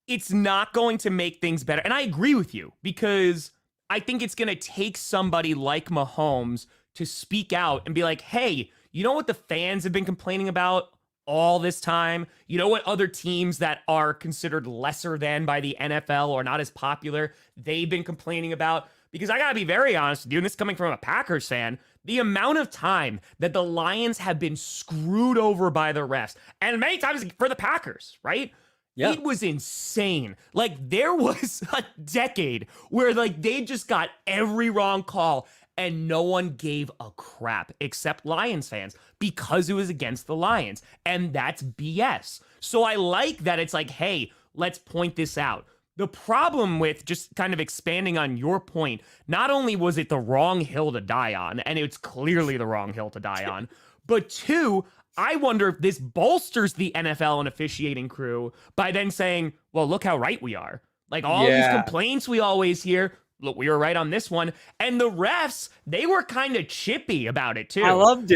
It's not going to make things better. And I agree with you because I think it's going to take somebody like Mahomes to speak out and be like, hey, you know what the fans have been complaining about all this time? You know what other teams that are considered lesser than by the NFL or not as popular, they've been complaining about? Because I got to be very honest with you, and this coming from a Packers fan, the amount of time that the Lions have been screwed over by the refs, and many times for the Packers, right? Yeah. It was insane. Like, there was a decade where, like, they just got every wrong call and no one gave a crap except Lions fans because it was against the Lions. And that's BS. So I like that it's like, hey, let's point this out. The problem with just kind of expanding on your point, not only was it the wrong hill to die on, and it's clearly the wrong hill to die on, but two, I wonder if this bolsters the NFL and officiating crew by then saying, well, look how right we are. Like, all these complaints we always hear, look, we were right on this one. And the refs, they were kind of chippy about it, too. I loved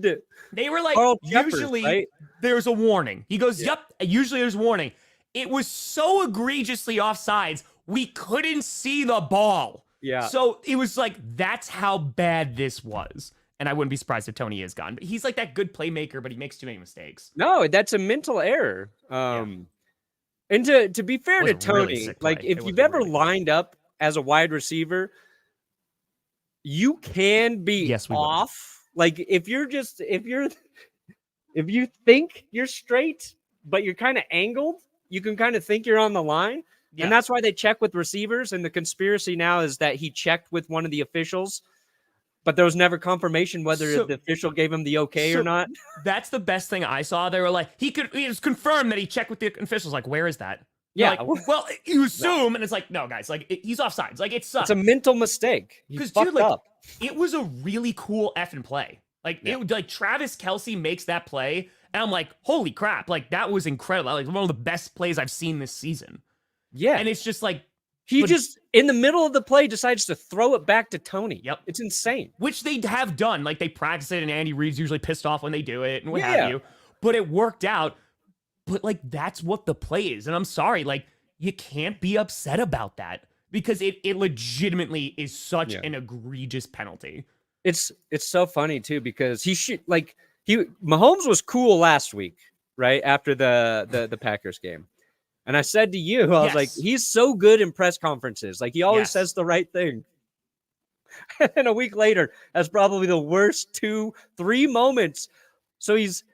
it. They were like, Carl usually Peppers, right? There's a warning. He goes, yep, usually there's a warning. It was so egregiously offsides, we couldn't see the ball. Yeah. So it was like, that's how bad this was. And I wouldn't be surprised if Toney is gone. But he's like that good playmaker, but he makes too many mistakes. No, that's a mental error. And to be fair to Toney, like, if you've ever lined up as a wide receiver, you can be off. Like, if you think you're straight, but you're kind of angled, you can kind of think you're on the line. Yeah. And that's why they check with receivers. And the conspiracy now is that he checked with one of the officials, but there was never confirmation whether the official gave him the okay or not. That's the best thing I saw. They were like, he was confirmed that he checked with the officials. Like, where is that? Yeah. Like, well, you assume, and it's like, no, guys, like, he's offsides. Like, it sucks. It's a mental mistake. Because, dude, like, up. It was a really cool effing play. Like, Travis Kelce makes that play, and I'm like, holy crap. Like, that was incredible. Like, one of the best plays I've seen this season. Yeah. And it's just like, He just, in the middle of the play, decides to throw it back to Toney. Yep. It's insane. Which they have done. Like, they practice it, and Andy Reid's usually pissed off when they do it and what have you. But it worked out. But, like, that's what the play is. And I'm sorry. Like, you can't be upset about that because it legitimately is such an egregious penalty. It's so funny, too, because Mahomes was cool last week, right? After the Packers game. And I said to you, I was like, he's so good in press conferences. Like, he always says the right thing. And then a week later, that's probably the worst 2-3 moments. So he's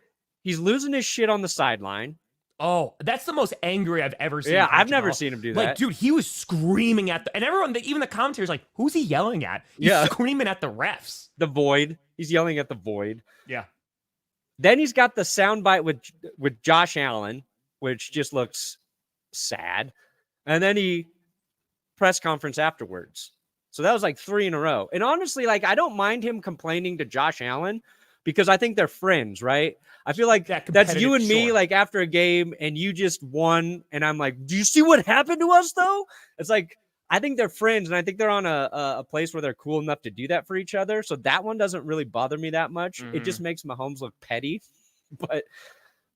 losing his shit on the sideline. Oh, that's the most angry I've ever seen. Yeah, I've never seen him do that. Like, dude, he was screaming at and everyone, even the commentators, like, who's he yelling at? He's screaming at the refs. The void. He's yelling at the void. Yeah. Then he's got the soundbite with Josh Allen, which just looks sad. And then he press conference afterwards. So that was like 3 in a row. And honestly, like, I don't mind him complaining to Josh Allen because I think they're friends, right? I feel like that's you and me, like, after a game and you just won. And I'm like, do you see what happened to us, though? It's like, I think they're friends. And I think they're on a place where they're cool enough to do that for each other. So that one doesn't really bother me that much. Mm-hmm. It just makes Mahomes look petty. But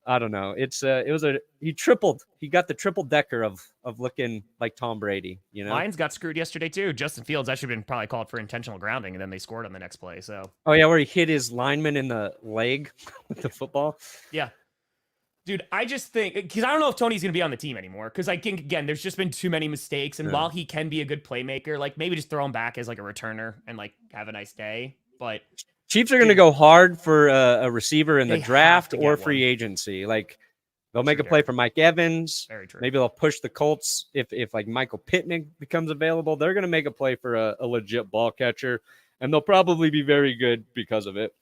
I don't know. He got the triple decker of looking like Tom Brady, you know? Lions got screwed yesterday too. Justin Fields actually been probably called for intentional grounding, and then they scored on the next play. So where he hit his lineman in the leg with the football. Yeah. Dude, I just think, because I don't know if Toney's going to be on the team anymore, because I think, again, there's just been too many mistakes, and while he can be a good playmaker, like, maybe just throw him back as like a returner and like have a nice day. But Chiefs are going to go hard for a receiver in the draft or free agency. Like, they'll make a play for Mike Evans. Very true. Maybe they'll push the Colts if like Michael Pittman becomes available. They're going to make a play for a legit ball catcher, and they'll probably be very good because of it.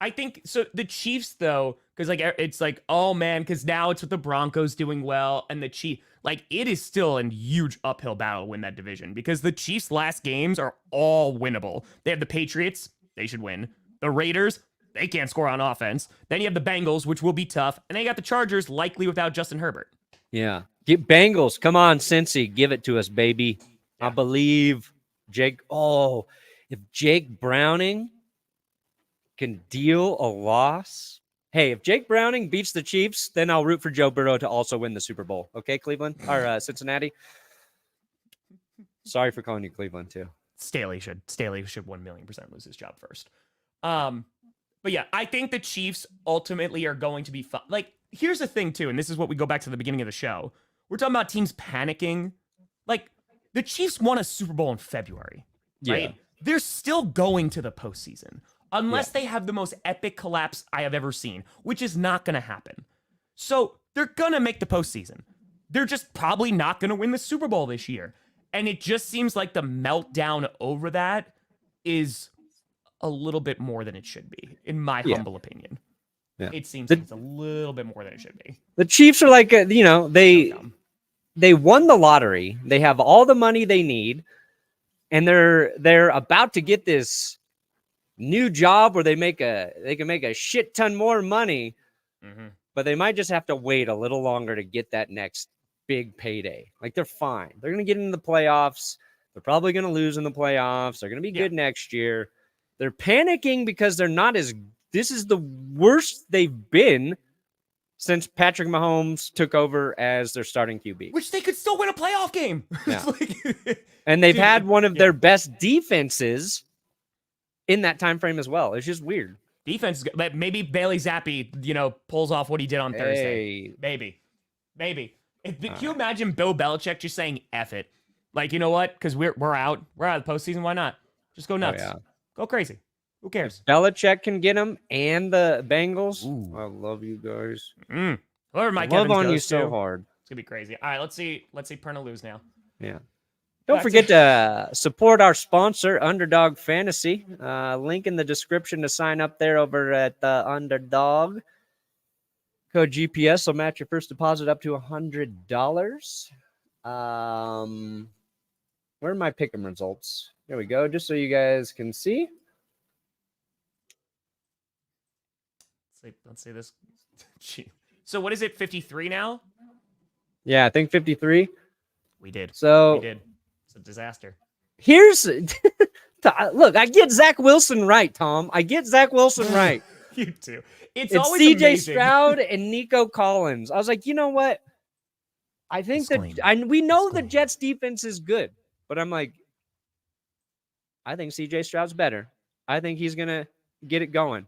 I think so. The Chiefs, though, because like it's like, oh man, because now it's with the Broncos doing well, and the Chiefs, like, it is still a huge uphill battle to win that division because the Chiefs' last games are all winnable. They have the Patriots, they should win. The Raiders, they can't score on offense. Then you have the Bengals, which will be tough, and then you got the Chargers, likely without Justin Herbert. Yeah, get Bengals. Come on, Cincy, give it to us, baby. Yeah. I believe Jake. Oh, if Jake Browning can deal a loss. Hey, if Jake Browning beats the Chiefs, then I'll root for Joe Burrow to also win the Super Bowl. Okay, Cleveland or Cincinnati. Sorry for calling you Cleveland too. Staley should 1,000,000% lose his job first. But yeah, I think the Chiefs ultimately are going to be fun. Like, here's the thing too, and this is what we go back to the beginning of the show. We're talking about teams panicking. Like, the Chiefs won a Super Bowl in February, right? Yeah. They're still going to the postseason. Unless they have the most epic collapse I have ever seen, which is not going to happen. So they're going to make the postseason. They're just probably not going to win the Super Bowl this year. And it just seems like the meltdown over that is a little bit more than it should be, in my humble opinion. Yeah. It seems like it's a little bit more than it should be. The Chiefs are like, they won the lottery. They have all the money they need. And they're about to get this new job where they can make a shit ton more money, but they might just have to wait a little longer to get that next big payday. Like, they're fine. They're going to get into the playoffs. They're probably going to lose in the playoffs. They're going to be good next year. They're panicking because this is the worst they've been since Patrick Mahomes took over as their starting QB. Which they could still win a playoff game. Yeah. And they've had one of their best defenses in that time frame as well. It's just weird. Defense is good. Maybe Bailey Zappi, pulls off what he did on Thursday. Maybe. Can you imagine Bill Belichick just saying F it? Like, you know what? Because we're out. We're out of the postseason. Why not? Just go nuts. Go crazy. Who cares? Belichick can get him and the Bengals. Ooh. I love you guys. Whoever Mike Evans Evans on goes you so to, hard. It's gonna be crazy. All right, let's see Perna lose now. Yeah. Don't forget to support our sponsor, Underdog Fantasy. Link in the description to sign up there over at Underdog. Code GPS will match your first deposit up to $100. Where are my pick'em results? There we go, just so you guys can see. Let's see this. So what is it, 53 now? Yeah, I think 53. We did. So we did. It's a disaster. Here's look, I get Zach Wilson right, Tom. I get Zach Wilson right. You too. It's It's always CJ amazing. Stroud and Nico Collins. I was like, you know what? I think we know the Jets defense is good, but I'm like, I think CJ Stroud's better. I think he's gonna get it going.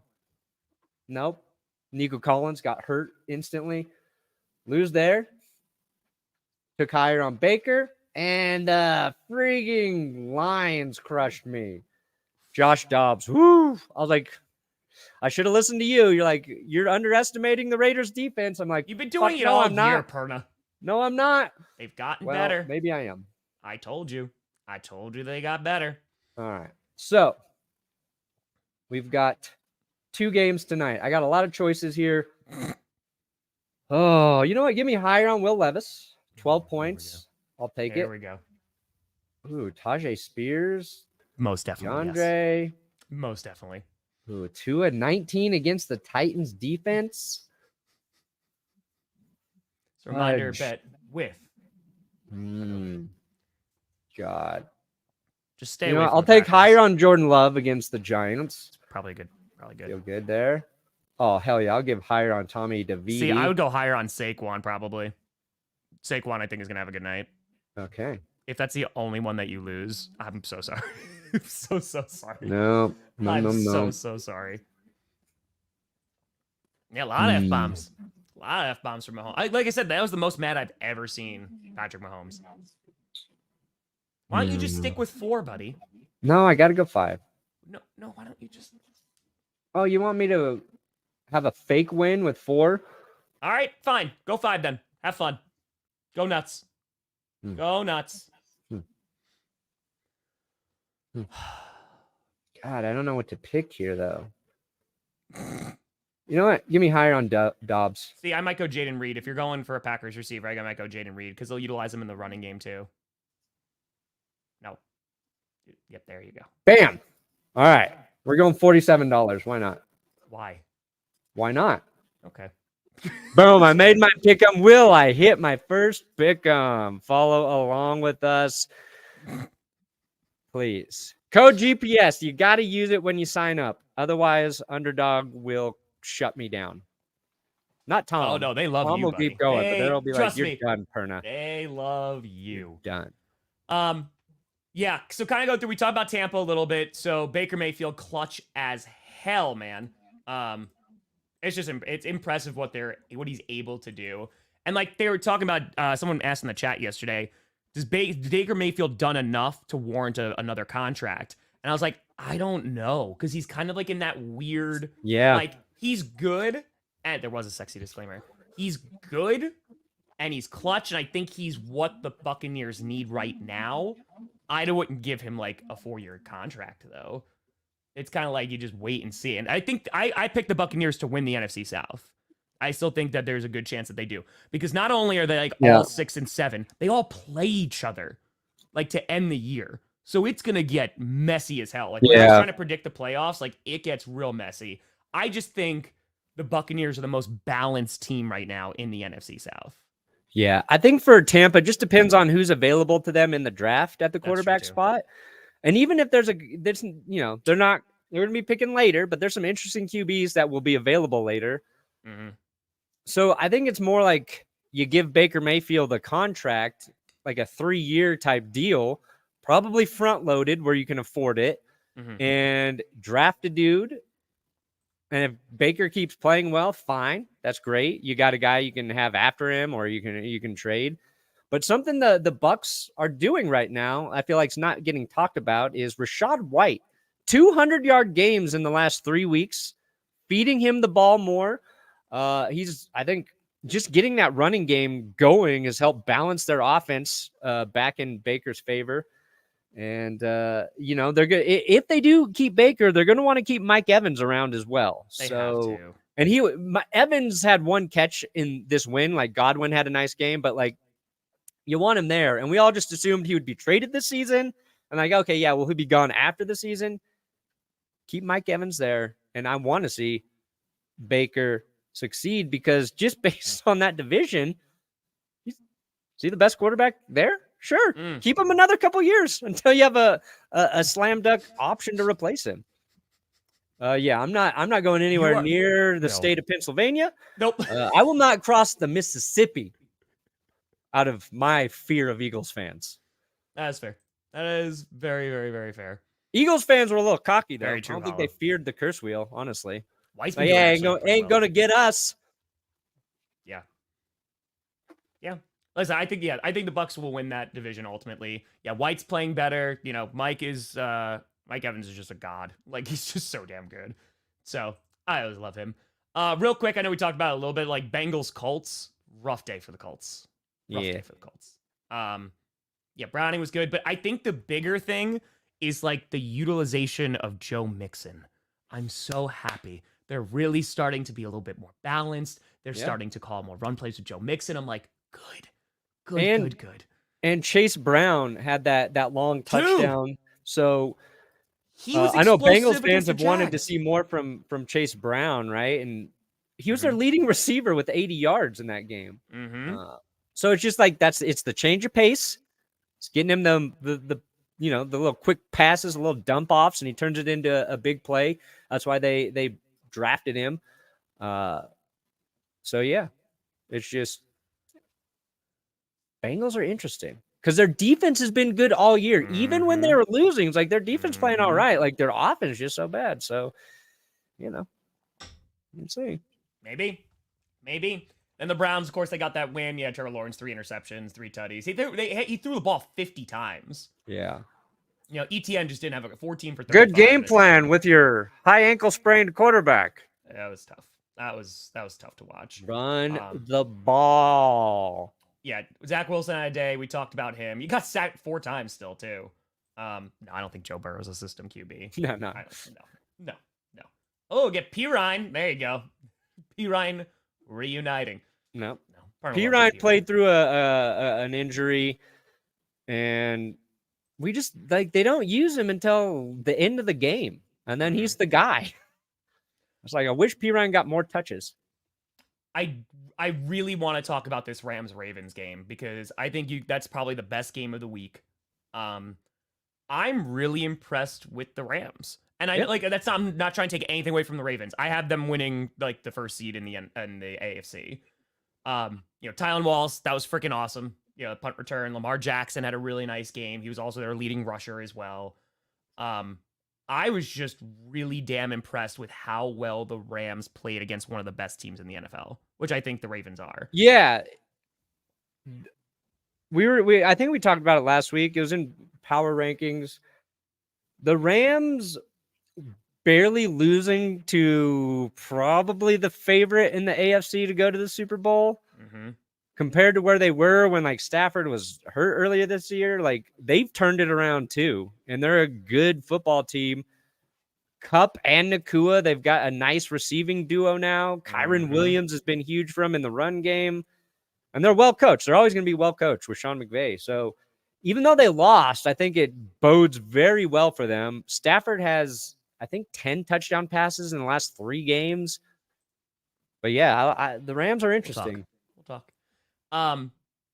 Nope. Nico Collins got hurt instantly. Lose there. Took higher on Baker. And freaking Lions crushed me. Josh Dobbs. Woo! I was like, I should have listened to you. You're like, you're underestimating the Raiders defense. I'm like, you've been doing it all year, Perna. No, I'm not. They've gotten better. Maybe I am. I told you they got better. All right. So we've got 2 games tonight. I got a lot of choices here. Oh, you know what? Give me higher on Will Levis. 12 points. I'll take it. There we go. Ooh, Tajay Spears. Most definitely. DeAndre. Yes. Most definitely. Ooh, 2-19 against the Titans defense. It's a reminder bet with. God. Just stay away. I'll take higher on Jordan Love against the Giants. Probably good. Probably good. Feel good there. Oh, hell yeah. I'll give higher on Tommy DeVito. See, I would go higher on Saquon, probably. Saquon, I think, is going to have a good night. Okay. If that's the only one that you lose, I'm so sorry. I'm so sorry. No. I'm so sorry. Yeah, a lot of F-bombs. A lot of F-bombs from Mahomes. Like I said, that was the most mad I've ever seen Patrick Mahomes. Why don't you just stick with 4, buddy? No, I got to go 5. No, why don't you just... Oh, you want me to have a fake win with 4? All right, fine. Go 5 then. Have fun. Go nuts. Go nuts. God, I don't know what to pick here, though. You know what? Give me higher on Dobbs. See, I might go Jaden Reed. If you're going for a Packers receiver, I might go Jaden Reed because they'll utilize him in the running game, too. No. Yep, there you go. Bam! All right. We're going $47. Why not? Why? Why not? Okay. Boom, I made my pick'em. Will I hit my first pick'em? Follow along with us, please. Code GPS. You got to use it when you sign up. Otherwise, Underdog will shut me down. Not Tom. Oh, no, they love Tom you, will buddy. keep going, but they'll be like, you're me. done, Perna. They love you. You're done. Yeah, so kind of go through, we talked about Tampa a little bit. So Baker Mayfield, clutch as hell, man. It's impressive what he's able to do. And like they were talking about, someone asked in the chat yesterday, has Baker Mayfield done enough to warrant another contract? And I was like, I don't know, because he's kind of like in that weird, like he's good, and there was a sexy disclaimer. He's good, and he's clutch, and I think he's what the Buccaneers need right now. I wouldn't give him like a 4-year contract though. It's kind of like you just wait and see. And I think I picked the Buccaneers to win the NFC South. I still think that there's a good chance that they do. Because not only are they like all 6 and 7, they all play each other like to end the year. So it's going to get messy as hell. Like when I was trying to predict the playoffs, like it gets real messy. I just think the Buccaneers are the most balanced team right now in the NFC South. Yeah, I think for Tampa, it just depends on who's available to them in the draft at the quarterback spot. And even if they're going to be picking later, but there's some interesting QBs that will be available later. Mm-hmm. So I think it's more like you give Baker Mayfield a contract, like a 3-year type deal, probably front loaded where you can afford it, and draft a dude. And if Baker keeps playing well, fine. That's great. You got a guy you can have after him, or you can trade. But something the Bucs are doing right now, I feel like it's not getting talked about, is Rachaad White. 200-yard games in the last 3 weeks, feeding him the ball more. I think, just getting that running game going has helped balance their offense back in Baker's favor. And, they're good. If they do keep Baker, they're going to want to keep Mike Evans around as well. They have to. And Evans had one catch in this win. Like Godwin had a nice game, but like you want him there. And we all just assumed he would be traded this season. And like, okay, yeah, will he be gone after the season? Keep Mike Evans there. And I want to see Baker succeed because just based on that division, is he the best quarterback there? Sure. Keep him another couple years until you have a slam dunk option to replace him. Yeah, I'm not going anywhere near the state of Pennsylvania. Nope. I will not cross the Mississippi out of my fear of Eagles fans. That is fair. That is very, very, very fair. Eagles fans were a little cocky, though. Very true, I don't think they feared the curse wheel, honestly. White's Like, ain't going to get us. Yeah. Yeah. Listen, I think the Bucs will win that division ultimately. Yeah, White's playing better. You know, Mike Evans is just a god. Like, he's just so damn good. So I always love him. Real quick, I know we talked about it a little bit, like Bengals Colts. Rough day for the Colts. Rough day for the Colts. Yeah, Browning was good, but I think the bigger thing is like the utilization of Joe Mixon. I'm so happy. They're really starting to be a little bit more balanced. They're starting to call more run plays with Joe Mixon. I'm like, good. And Chase Brown had that long touchdown. So I know Bengals fans have wanted to see more from Chase Brown, right? And he was their leading receiver with 80 yards in that game. So it's just like it's the change of pace. It's getting him the little quick passes, the little dump offs, and he turns it into a big play. That's why they drafted him. So yeah, it's just Bengals are interesting because their defense has been good all year, even when they were losing. It's like their defense playing all right. Like their offense is just so bad. So, let's see. Maybe. And the Browns, of course, they got that win. Yeah, Trevor Lawrence, 3 interceptions, 3 tutties. He threw the ball 50 times. Yeah. ETN just didn't have a 14 for 35. Good game plan with your high ankle sprained quarterback. That was tough. That was tough to watch. Run the ball. Yeah, Zach Wilson had a day. We talked about him. He got sacked 4 times still, too. No, I don't think Joe Burrow's a system QB. No. Oh, get P. Ryan. There you go. P. Ryan reuniting. No. P. Ryan played through an injury, and we just they don't use him until the end of the game, and then he's the guy. It's like I wish P. Ryan got more touches. I really want to talk about this Rams-Ravens game because I think that's probably the best game of the week. I'm really impressed with the Rams. And I'm not trying to take anything away from the Ravens. I have them winning like the first seed in the AFC. Tylan Wallace, that was freaking awesome. Punt return. Lamar Jackson had a really nice game. He was also their leading rusher as well. I was just really damn impressed with how well the Rams played against one of the best teams in the NFL, which I think the Ravens are. Yeah. I think we talked about it last week. It was in power rankings. The Rams barely losing to probably the favorite in the AFC to go to the Super Bowl compared to where they were when like Stafford was hurt earlier this year. Like they've turned it around too, and they're a good football team. Kupp and Nakua, they've got a nice receiving duo now. Kyron Williams has been huge for them in the run game, and they're well coached. They're always going to be well coached with Sean McVay. So even though they lost, I think it bodes very well for them. Stafford has, I think, 10 touchdown passes in the last 3 games. But yeah, the Rams are interesting. We'll talk.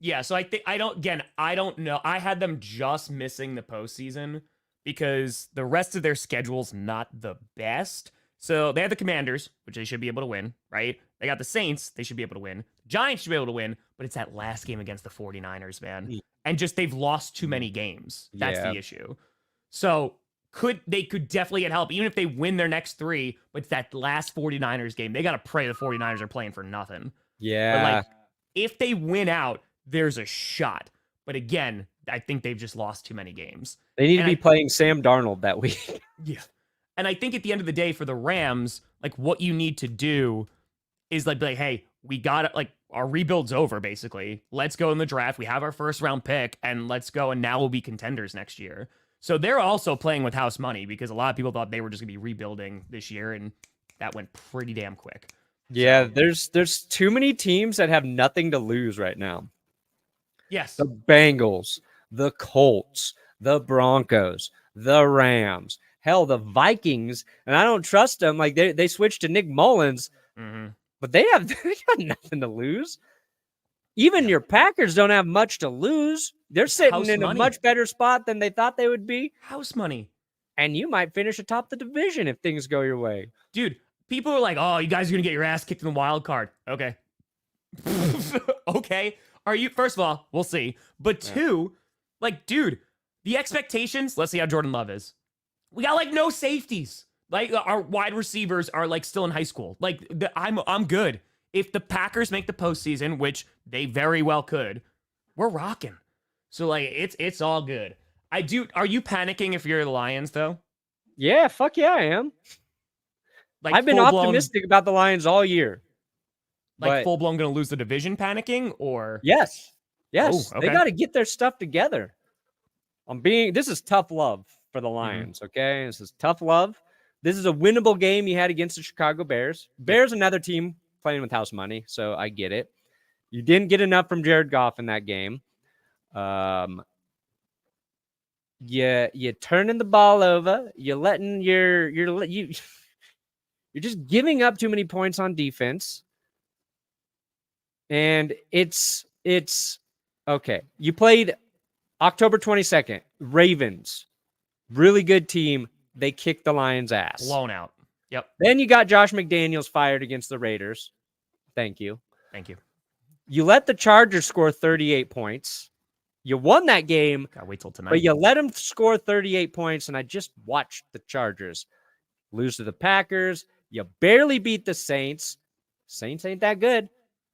Yeah, so I don't know. I had them just missing the postseason because the rest of their schedule's not the best. So they have the Commanders, which they should be able to win, right? They got the Saints, they should be able to win. Giants should be able to win, but it's that last game against the 49ers, man. And just they've lost too many games. That's the issue. So they could definitely get help, even if they win their next 3, but it's that last 49ers game. They got to pray the 49ers are playing for nothing. Yeah. But like, if they win out, there's a shot. But again, I think they've just lost too many games. They need to be playing Sam Darnold that week. Yeah. And I think at the end of the day for the Rams, like what you need to do is like, hey, we got it. Like our rebuild's over basically. Let's go in the draft. We have our first round pick and let's go. And now we'll be contenders next year. So they're also playing with house money because a lot of people thought they were just gonna be rebuilding this year. And that went pretty damn quick. Yeah. There's too many teams that have nothing to lose right now. Yes. The Bengals, the Colts, the Broncos, the Rams, hell, the Vikings, and I don't trust them. Like they switched to Nick Mullins, but they got nothing to lose. Even your Packers don't have much to lose. They're sitting in a much better spot than they thought they would be. House money. And you might finish atop the division if things go your way. Dude, people are like, oh, you guys are going to get your ass kicked in the wild card. Okay. Okay. First of all, we'll see. But two, like, dude, the expectations, let's see how Jordan Love is. We got, like, no safeties. Like, our wide receivers are, like, still in high school. Like, I'm good. If the Packers make the postseason, which they very well could, we're rocking. So, like, it's all good. Are you panicking if you're the Lions, though? Yeah, fuck yeah, I am. Like, I've been optimistic about the Lions all year. Like, full-blown going to lose the division panicking, or? Yes. Oh, okay. They got to get their stuff together. This is tough love for the Lions, okay? This is tough love. This is a winnable game you had against the Chicago Bears. Bears, another team playing with house money, so I get it. You didn't get enough from Jared Goff in that game. You turning the ball over. You're letting you're just giving up too many points on defense. And it's okay. You played October 22nd, Ravens, really good team. They kicked the Lions' ass. Blown out. Yep. Then you got Josh McDaniels fired against the Raiders. Thank you. You let the Chargers score 38 points. You won that game. Gotta wait till tonight. But you let them score 38 points, and I just watched the Chargers lose to the Packers. You barely beat the Saints. Saints ain't that good.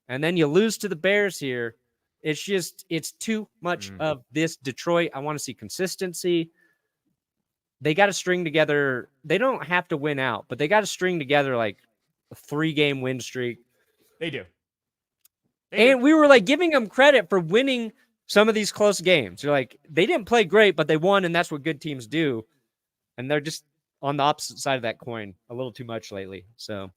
And then you lose to the Bears here. It's too much of this Detroit. I want to see consistency. They got to string together. They don't have to win out, but they got to string together like a 3-game win streak. They do. We were like giving them credit for winning some of these close games. You're like, they didn't play great, but they won, and that's what good teams do. And they're just on the opposite side of that coin a little too much lately. So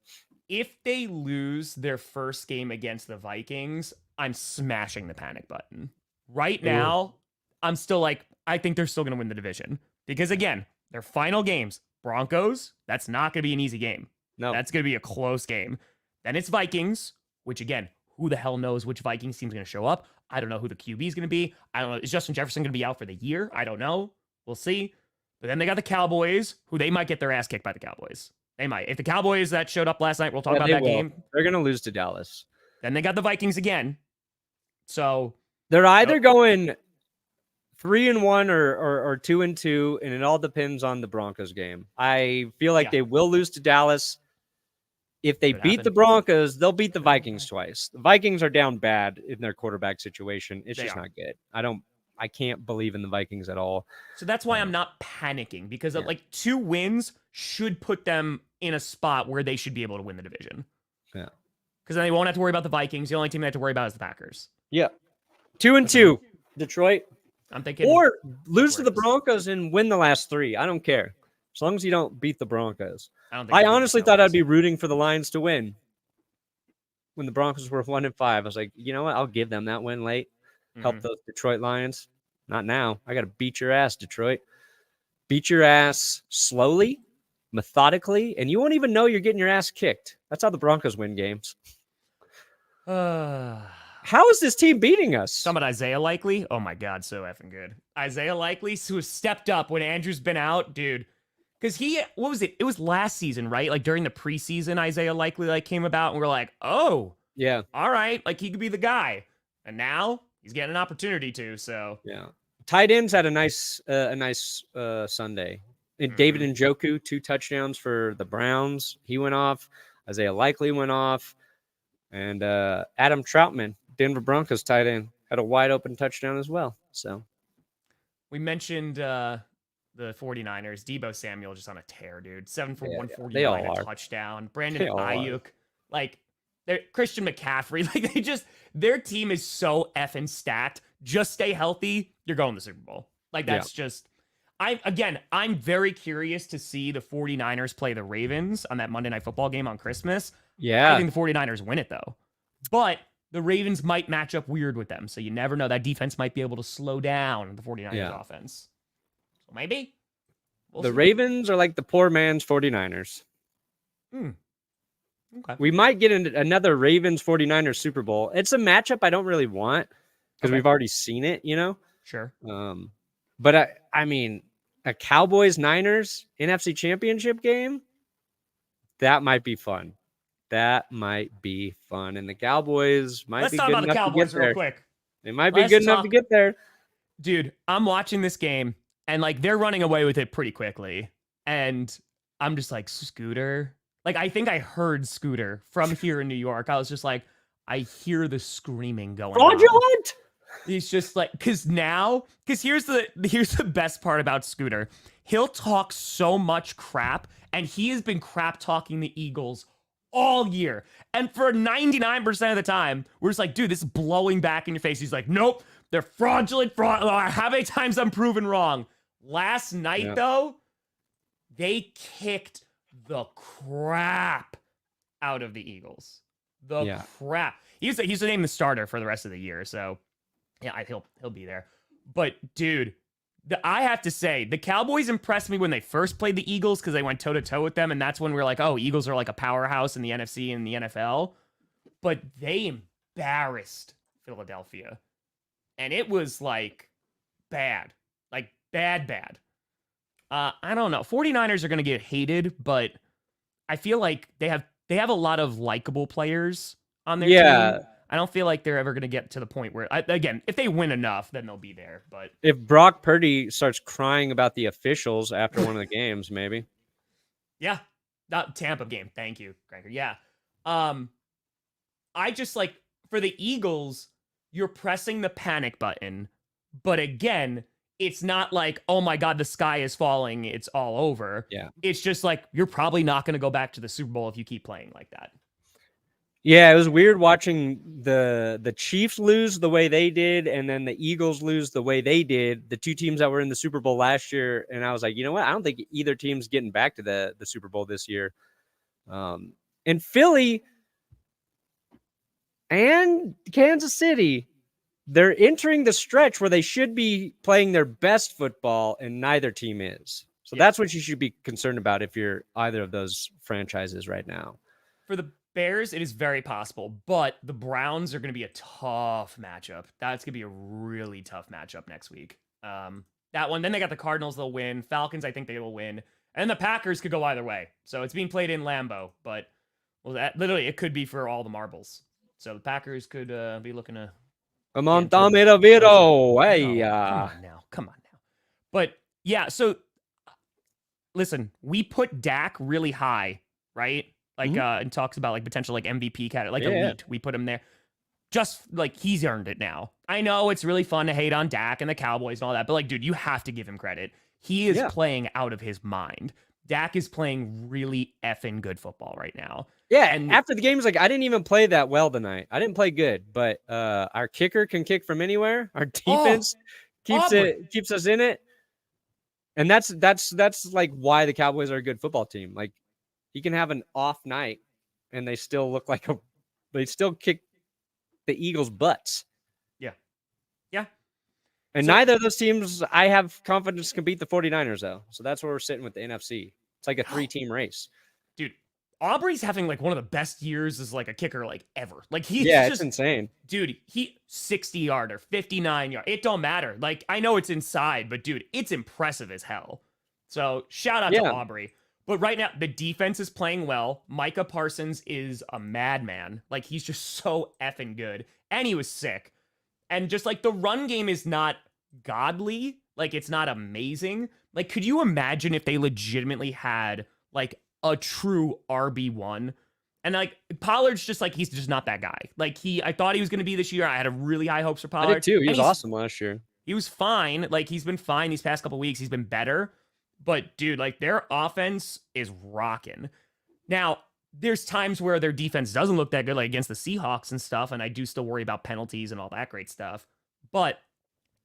if they lose their first game against the Vikings, I'm smashing the panic button. Right now, I'm still like, I think they're still going to win the division. Because again, their final games, Broncos, that's not going to be an easy game. No. That's going to be a close game. Then it's Vikings, which again, who the hell knows which Vikings team's going to show up? I don't know who the QB is going to be. I don't know. Is Justin Jefferson going to be out for the year? I don't know. We'll see. But then they got the Cowboys, who they might get their ass kicked by the Cowboys. They might. If the Cowboys that showed up last night, we'll talk about that game. They're going to lose to Dallas. Then they got the Vikings again. So they're either going 3-1 or 2-2, and it all depends on the Broncos game. I feel like they will lose to Dallas. If they beat the Broncos, they'll beat the Vikings twice. The Vikings are down bad in their quarterback situation. It's just not good. I can't believe in the Vikings at all. So that's why I'm not panicking, because like 2 wins should put them in a spot where they should be able to win the division. Yeah. Because then they won't have to worry about the Vikings. The only team they have to worry about is the Packers. Yeah. 2-2, Detroit. I'm thinking. Or lose to the Broncos and win the last 3. I don't care. As long as you don't beat the Broncos. I honestly thought I'd be rooting for the Lions to win. When the Broncos were 1-5, I was like, you know what? I'll give them that win late. Help those Detroit Lions. Not now. I got to beat your ass, Detroit. Beat your ass slowly, methodically, and you won't even know you're getting your ass kicked. That's how the Broncos win games. How is this team beating us? Some about Isaiah Likely. Oh my God, so effing good. Isaiah Likely, who has stepped up when Andrew's been out, dude. Because what was it? It was last season, right? Like during the preseason, Isaiah Likely came about, and we're like, oh, yeah, all right, like he could be the guy. And now he's getting an opportunity to. So yeah, tight ends had a nice Sunday. David Njoku, 2 touchdowns for the Browns. He went off. Isaiah Likely went off, and Adam Troutman, Denver Broncos tight end, had a wide open touchdown as well. So we mentioned the 49ers. Debo Samuel just on a tear, dude. 7 for 149, a touchdown. Brandon Ayuk, Christian McCaffrey, their team is so effing stacked. Just stay healthy, you're going to the Super Bowl. That's just. I'm very curious to see the 49ers play the Ravens on that Monday Night Football game on Christmas. Yeah. I think the 49ers win it, though. But the Ravens might match up weird with them, so you never know. That defense might be able to slow down the 49ers offense. So maybe. We'll see. Ravens are like the poor man's 49ers. Okay. We might get another Ravens 49ers Super Bowl. It's a matchup I don't really want because we've already seen it, Sure. But I mean, a Cowboys Niners NFC Championship game, that might be fun. That might be fun. And the Cowboys might Let's be talk good about the enough to Cowboys get there. real quick. They might be good enough to get there. Dude, I'm watching this game and like they're running away with it pretty quickly. And I'm just like, Scooter. Like, I think I heard Scooter from here in New York. I was just like, I hear the screaming going on. Fraudulent! He's just like, because here's the best part about Scooter. He'll talk so much crap, and he has been crap talking the Eagles all year. And for 99% of the time, we're just like, dude, this is blowing back in your face. He's like, nope, they're fraudulent. How many times I'm proven wrong? Last night, though, they kicked the crap out of the Eagles. Crap. He's named the starter for the rest of the year, so yeah, he'll be there. But dude, I have to say, the Cowboys impressed me when they first played the Eagles because they went toe-to-toe with them, and that's when we were like, oh, Eagles are like a powerhouse in the NFC and the NFL. But they embarrassed Philadelphia. And it was like bad. Like bad. I don't know. 49ers are going to get hated, but I feel like they have a lot of likable players on their team. I don't feel like they're ever going to get to the point where, again, if they win enough, then they'll be there. But if Brock Purdy starts crying about the officials after one of the games, maybe. Yeah. Not Tampa game. Thank you, Gregor. Yeah. I just like, for the Eagles, you're pressing the panic button. But again, it's not like, oh my God, the sky is falling, it's all over. Yeah. It's just like, you're probably not going to go back to the Super Bowl if you keep playing like that. Yeah, it was weird watching the Chiefs lose the way they did, and then the Eagles lose the way they did, the two teams that were in the Super Bowl last year. And I was like, you know what? I don't think either team's getting back to the Super Bowl this year. And Philly and Kansas City, they're entering the stretch where they should be playing their best football, and neither team is. So that's what you should be concerned about if you're either of those franchises right now. For the Bears, it is very possible, but the Browns are going to be a tough matchup. That's going to be a really tough matchup next week. That one, then they got the Cardinals, they'll win. Falcons, I think they will win. And the Packers could go either way. So it's being played in Lambeau, but literally it could be for all the marbles. So the Packers could be looking to... Come on now. But yeah, so listen, we put Dak really high, right? Like and talks about like potential like MVP cat, like elite. We put him there. Just like he's earned it now. I know it's really fun to hate on Dak and the Cowboys and all that, but like, dude, you have to give him credit. He is playing out of his mind. Dak is playing really effing good football right now. Yeah, and after the game, he's like, I didn't even play that well tonight. I didn't play good, but our kicker can kick from anywhere. Our defense keeps us in it. And that's like why the Cowboys are a good football team. Like, he can have an off night and they still look like they still kick the Eagles' butts. Yeah. And neither of those teams, I have confidence, can beat the 49ers, though. So that's where we're sitting with the NFC. It's like a 3-team race. Dude, Aubrey's having like one of the best years as like a kicker like ever. Like he's it's insane. Dude, 60-yarder, 59-yard. It don't matter. Like, I know it's inside, but dude, it's impressive as hell. So shout out to Aubrey. But right now, the defense is playing well. Micah Parsons is a madman. Like, he's just so effing good. And he was sick. And just like the run game is not godly. Like, it's not amazing. Like, could you imagine if they legitimately had like a true RB1? And like Pollard's just like, he's just not that guy. Like I thought he was going to be this year. I had a really high hopes for Pollard. I did too. He was awesome last year. He was fine. Like, he's been fine these past couple weeks. He's been better. But dude, like their offense is rocking. Now, there's times where their defense doesn't look that good, like against the Seahawks and stuff. And I do still worry about penalties and all that great stuff. But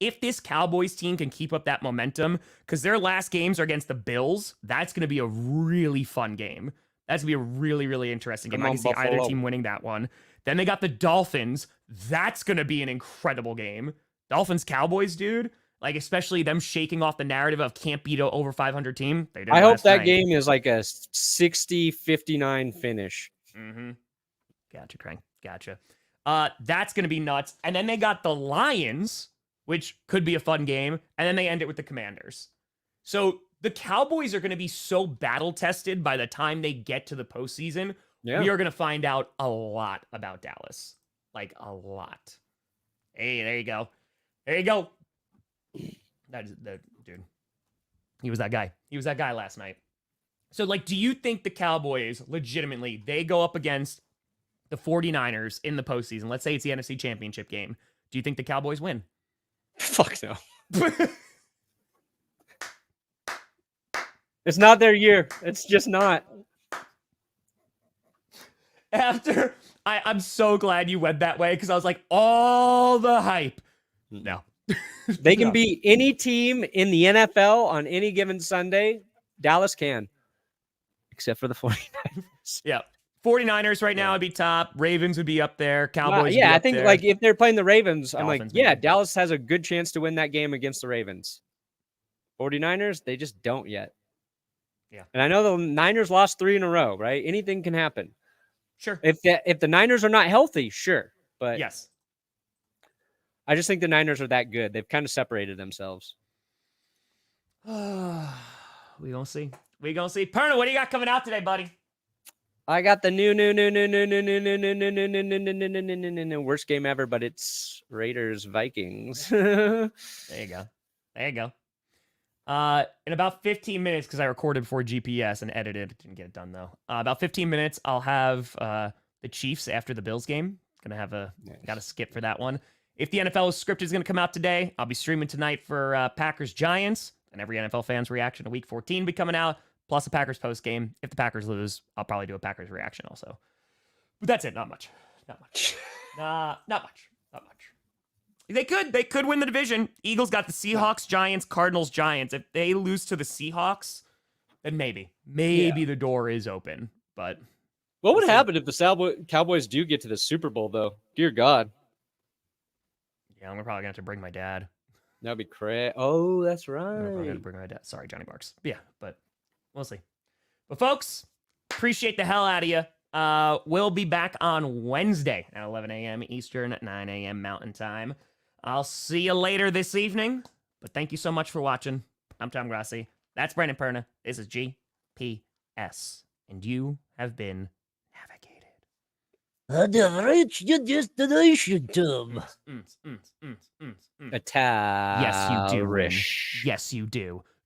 if this Cowboys team can keep up that momentum, because their last games are against the Bills, that's going to be a really fun game. That's going to be a really, really interesting game. I can see either team winning that one. Then they got the Dolphins. That's going to be an incredible game. Dolphins-Cowboys, dude. Like, especially them shaking off the narrative of can't beat an over 500 team. I hope that game is like a 60-59 finish. Mm-hmm. Gotcha, Crank. Gotcha. That's going to be nuts. And then they got the Lions, which could be a fun game. And then they end it with the Commanders. So the Cowboys are going to be so battle-tested by the time they get to the postseason. Yeah. We are going to find out a lot about Dallas. Like, a lot. Hey, there you go. There you go. That is the dude. He was that guy. He was that guy last night. So, like, do you think the Cowboys, legitimately, they go up against the 49ers in the postseason? Let's say it's the NFC Championship game. Do you think the Cowboys win? Fuck no. It's not their year. It's just not. I'm so glad you went that way because I was like, all the hype. No. They can beat any team in the NFL on any given Sunday. Dallas can. Except for the 49ers. Yeah. 49ers right now would be top. Ravens would be up there. Cowboys I think there. Like if they're playing the Ravens, Dolphins, I'm like, yeah, Dallas has a good chance to win that game against the Ravens. 49ers, they just don't yet. Yeah. And I know the Niners lost 3 in a row, right? Anything can happen. Sure. If the Niners are not healthy, sure. But yes. I just think the Niners are that good. They've kind of separated themselves. We gonna see. We gonna see. Perna, what do you got coming out today, buddy? I got the new worst game ever, but it's Raiders Vikings. There you go. There you go. In about 15 minutes, because I recorded before GPS and edited, didn't get it done though. About 15 minutes, I'll have the Chiefs after the Bills game. Gonna have gotta skip for that one. If the NFL script is gonna come out today, I'll be streaming tonight for Packers Giants, and every NFL fan's reaction to Week 14 will be coming out, plus the Packers post game. If the Packers lose, I'll probably do a Packers reaction also. But that's it. Not much. Not much. Not much. Not much. They could win the division. Eagles got the Seahawks, Giants, Cardinals, Giants. If they lose to the Seahawks, then maybe the door is open. But what would happen if the Cowboys do get to the Super Bowl, though? Dear God. Yeah, I'm probably gonna have to bring my dad. That'd be crazy. Oh, that's right. I'm probably gonna bring my dad. Sorry, Johnny Barks. But yeah, but we'll see. But folks, appreciate the hell out of you. We'll be back on Wednesday at 11 a.m. Eastern, at 9 a.m. Mountain Time. I'll see you later this evening, but thank you so much for watching. I'm Tom Grassi. That's Brandon Perna. This is GPS, and you have been navigated. I have reached your destination, Tom. Attack. Yes, you do. Yes, you do.